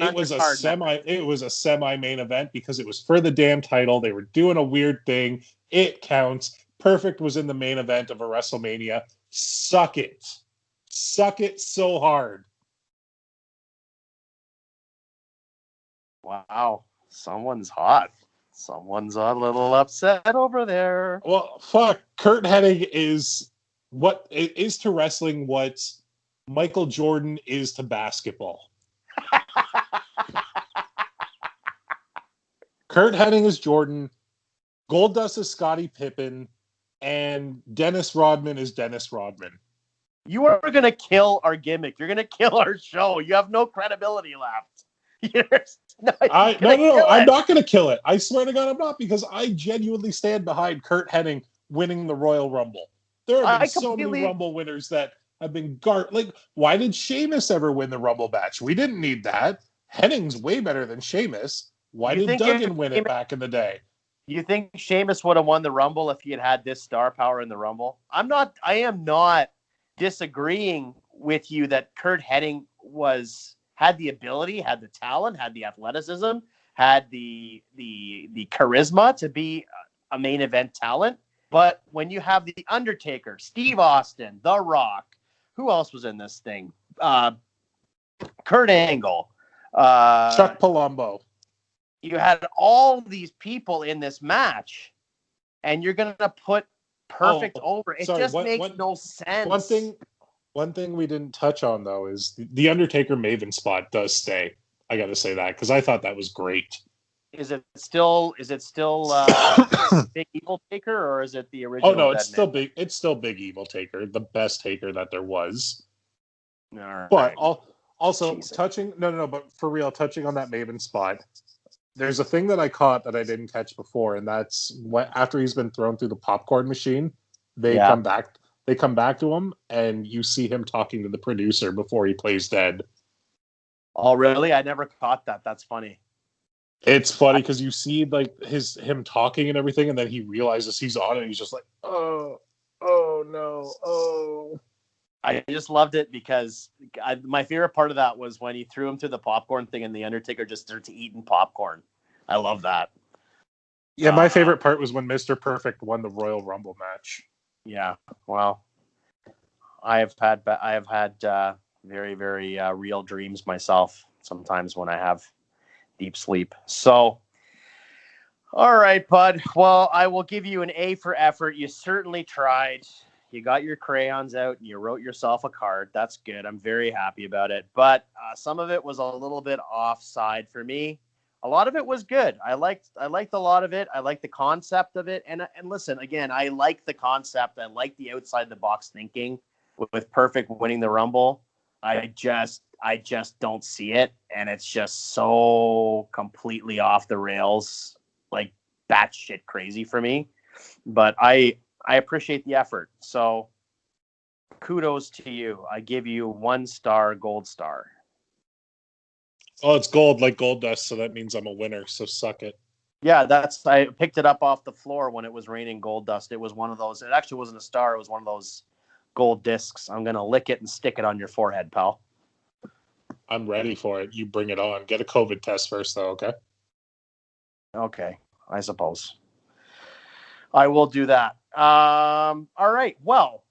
undercard. It was a semi-main event because it was for the damn title. They were doing a weird thing. It counts. Perfect was in the main event of a WrestleMania. Suck it so hard. Wow, someone's hot. Someone's a little upset over there. Well, fuck. Curt Hennig is to wrestling what Michael Jordan is to basketball. Curt Hennig is Jordan, Goldust is Scottie Pippen, and Dennis Rodman is Dennis Rodman. You are going to kill our gimmick. You're going to kill our show. You have no credibility left. No, I'm not going to kill it. I swear to God, I'm not, because I genuinely stand behind Curt Hennig winning the Royal Rumble. There have been so many Rumble winners that have been like, why did Sheamus ever win the Rumble match? We didn't need that. Henning's way better than Sheamus. Why You did think if Duggan win it back in the day? you think Sheamus would have won the Rumble if he had this star power in the Rumble? I am not disagreeing with you that Kurt Hennig had the ability, had the talent, had the athleticism, had the charisma to be a main event talent. But when you have the Undertaker, Steve Austin, The Rock, who else was in this thing? Kurt Angle, Chuck Palumbo. you had all these people in this match, and you're going to put Perfect over. It just makes no sense. One thing we didn't touch on, though, is the Undertaker Maven spot does stay. I got to say that, because I thought that was great. Is it still Big Evil Taker, or is it the original? Oh, no, it's still big. It's still Big Evil Taker, the best Taker that there was. All right. But also, touching on that Maven spot, there's a thing that I caught that I didn't catch before, and that's after he's been thrown through the popcorn machine, they come back to him, and you see him talking to the producer before he plays dead. Oh, really? I never caught that. That's funny. It's funny because you see like him talking and everything, and then he realizes he's on it, and he's just like, oh no, oh. I just loved it because my favorite part of that was when he threw him through the popcorn thing and the Undertaker just started eating popcorn. I love that. Yeah, my favorite part was when Mr. Perfect won the Royal Rumble match. Yeah, well, I have had very, very real dreams myself sometimes when I have deep sleep. So, all right, bud. Well, I will give you an A for effort. You certainly tried. You got your crayons out and you wrote yourself a card. That's good. I'm very happy about it. But some of it was a little bit offside for me. A lot of it was good. I liked a lot of it. I liked the concept of it. And listen, again, I like the concept. I like the outside the box thinking with Perfect winning the Rumble. I just don't see it. And it's just so completely off the rails, like batshit crazy for me. But I appreciate the effort. So kudos to you. I give you 1 star, gold star. Oh, it's gold, like gold dust, so that means I'm a winner, so suck it. Yeah, I picked it up off the floor when it was raining gold dust. It was one of those. It actually wasn't a star. It was one of those gold discs. I'm going to lick it and stick it on your forehead, pal. I'm ready for it. You bring it on. Get a COVID test first, though, okay? Okay, I suppose. I will do that. All right. Well,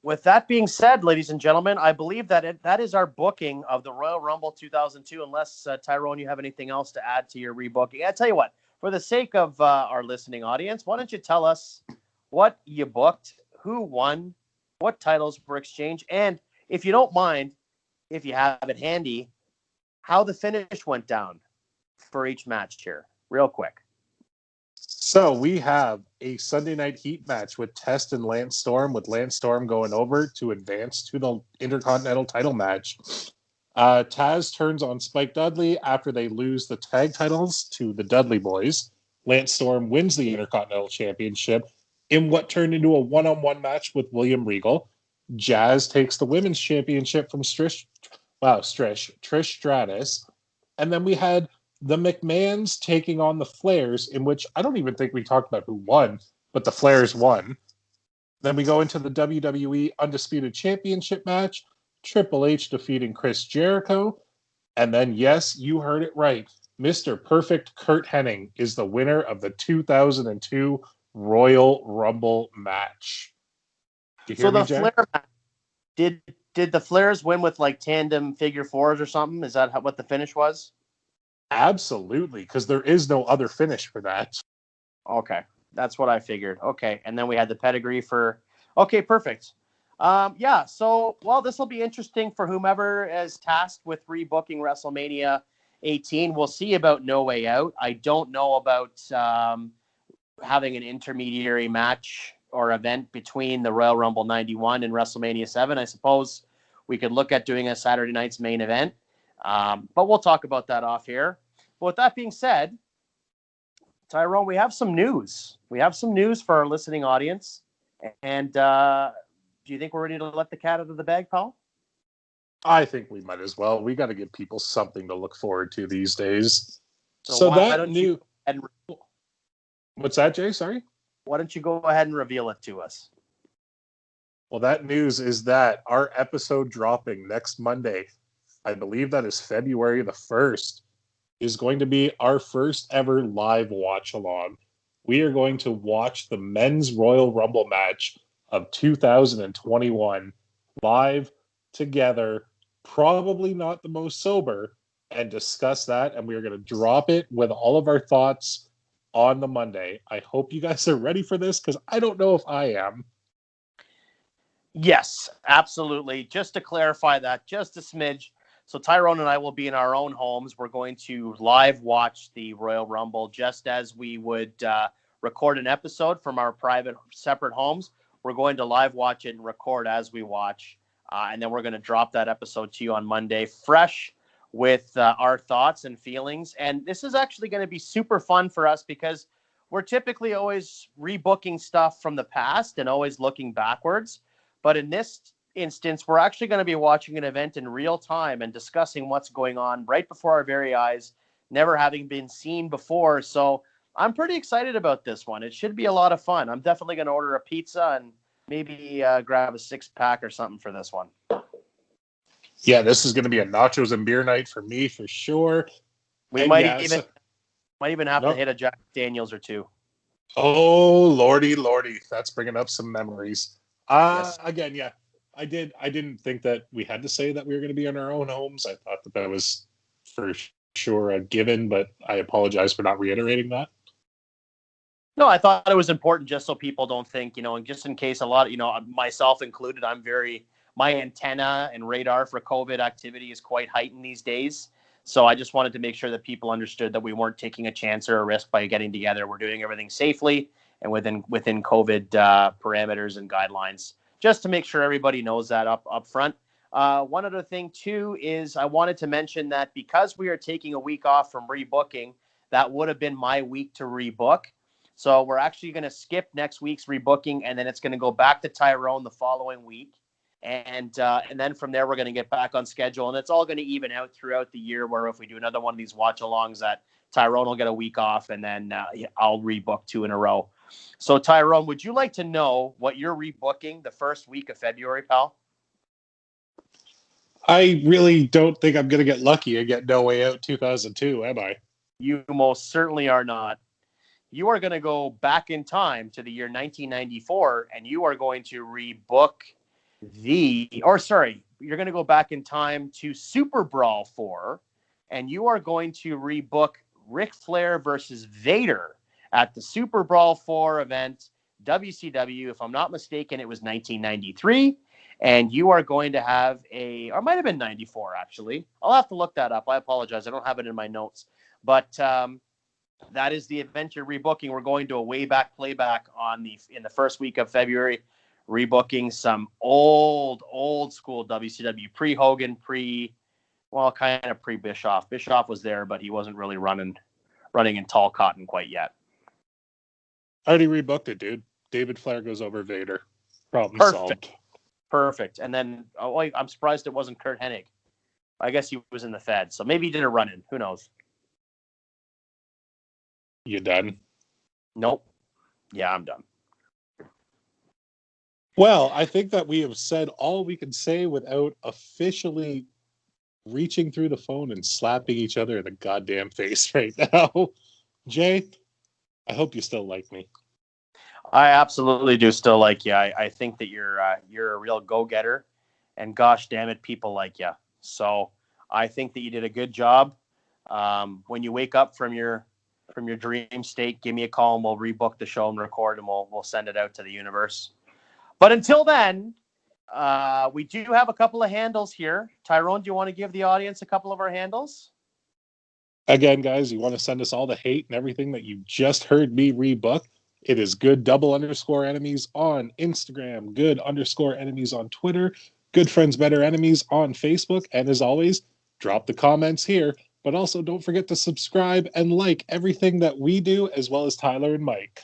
with that being said, ladies and gentlemen, I believe that is our booking of the Royal Rumble 2002. Unless, Tyrone, you have anything else to add to your rebooking. I tell you what, for the sake of our listening audience, why don't you tell us what you booked, who won, what titles were exchanged, and if you don't mind, if you have it handy, how the finish went down for each match here, real quick. So we have a Sunday Night Heat match with Test and Lance Storm, with Lance Storm going over to advance to the Intercontinental title match. Taz turns on Spike Dudley after they lose the tag titles to the Dudley Boys. Lance Storm wins the Intercontinental Championship in what turned into a one-on-one match with William Regal. Jazz takes the Women's Championship from Trish Stratus. And then we had the McMahons taking on the Flairs, in which I don't even think we talked about who won, but the Flairs won. Then we go into the WWE Undisputed Championship match, Triple H defeating Chris Jericho. And then, yes, you heard it right, Mr. Perfect Kurt Hennig is the winner of the 2002 Royal Rumble match. Did you hear me, Jay? Flair match, did the Flairs win with like tandem figure fours or something? Is that what the finish was? Absolutely, because there is no other finish for that. Okay, that's what I figured. Okay, and then we had the pedigree for... Okay, perfect. Yeah, so, well, this will be interesting for whomever is tasked with rebooking WrestleMania 18. We'll see about No Way Out. I don't know about having an intermediary match or event between the Royal Rumble 91 and WrestleMania 7. I suppose we could look at doing a Saturday night's main event. But we'll talk about that off here. But with that being said, Tyrone, we have some news. We have some news for our listening audience. And do you think we're ready to let the cat out of the bag, Paul? I think we might as well. We got to give people something to look forward to these days. So So why that don't you new, go ahead and, what's that, Jay? Sorry. why don't you go ahead and reveal it to us? Well, that news is that our episode dropping next Monday, I believe that is February the 1st, is going to be our first ever live watch along. We are going to watch the men's Royal Rumble match of 2021 live together, probably not the most sober, and discuss that. And we are going to drop it with all of our thoughts on the Monday. I hope you guys are ready for this because I don't know if I am. Yes, absolutely. Just to clarify that, just a smidge. So Tyrone and I will be in our own homes. We're going to live watch the Royal Rumble just as we would record an episode from our private, separate homes. We're going to live watch it and record as we watch. And then we're going to drop that episode to you on Monday, fresh with our thoughts and feelings. And this is actually going to be super fun for us because we're typically always rebooking stuff from the past and always looking backwards. But in this instance, we're actually going to be watching an event in real time and discussing what's going on right before our very eyes, never having been seen before. So I'm pretty excited about this one. It should be a lot of fun. I'm definitely going to order a pizza and maybe grab a 6-pack or something for this one. Yeah, this is going to be a nachos and beer night for me for sure. We And might yes, even have to no, hit a Jack Daniels or two. oh lordy, that's bringing up some memories. Yes. Again, yeah, I didn't think that we had to say that we were going to be in our own homes. I thought that that was for sure a given, but I apologize for not reiterating that. No, I thought it was important just so people don't think, just in case a lot, myself included, my antenna and radar for COVID activity is quite heightened these days. So I just wanted to make sure that people understood that we weren't taking a chance or a risk by getting together. We're doing everything safely and within COVID parameters and guidelines, just to make sure everybody knows that up front. One other thing too is I wanted to mention that because we are taking a week off from rebooking, that would have been my week to rebook. So we're actually going to skip next week's rebooking, and then it's going to go back to Tyrone the following week. And then from there, we're going to get back on schedule. And it's all going to even out throughout the year, where if we do another one of these watch-alongs, that Tyrone will get a week off, and then I'll rebook 2 in a row. So, Tyrone, would you like to know what you're rebooking the first week of February, pal? I really don't think I'm going to get lucky and get No Way Out 2002, am I? You most certainly are not. You are going to go back in time to the year 1994, and you are going to rebook you're going to go back in time to Super Brawl 4, and you are going to rebook Ric Flair versus Vader at the Super Brawl 4 event, WCW. If I'm not mistaken, it was 1993. And you are going to have or it might have been 94, actually. I'll have to look that up. I apologize. I don't have it in my notes. But that is the event you're rebooking. We're going to a way back playback in the first week of February, rebooking some old school WCW pre-Hogan, kind of pre-Bischoff. Bischoff was there, but he wasn't really running in tall cotton quite yet. I already rebooked it, dude. David Flair goes over Vader. Problem solved. Perfect. And then I'm surprised it wasn't Kurt Hennig. I guess he was in the Fed, so maybe he did a run-in. Who knows? You done? Nope. Yeah, I'm done. Well, I think that we have said all we can say without officially reaching through the phone and slapping each other in the goddamn face right now. Jay, I hope you still like me. I absolutely do still like you. I think that you're a real go-getter, and gosh damn it, people like you. So I think that you did a good job. When you wake up from your dream state, give me a call and we'll rebook the show and record, and we'll send it out to the universe. But until then, we do have a couple of handles here. Tyrone, do you want to give the audience a couple of our handles? Again, guys, you want to send us all the hate and everything that you just heard me rebook? It is good_enemies on Instagram, good_enemies on Twitter, good friends, better enemies on Facebook. And as always, drop the comments here, but also don't forget to subscribe and like everything that we do, as well as Tyler and Mike.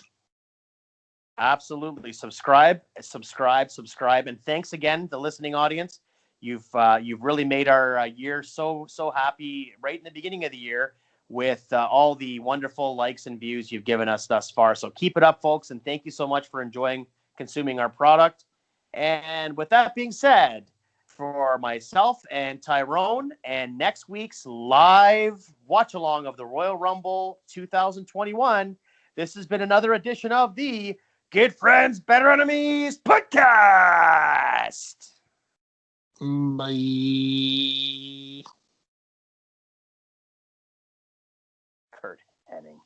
Absolutely. Subscribe. And thanks again, the listening audience. You've really made our year so happy right in the beginning of the year with all the wonderful likes and views you've given us thus far. So keep it up, folks, and thank you so much for consuming our product. And with that being said, for myself and Tyrone and next week's live watch along of the Royal Rumble 2021, this has been another edition of the Good Friends, Better Enemies podcast. Bye. Kurt Hennig.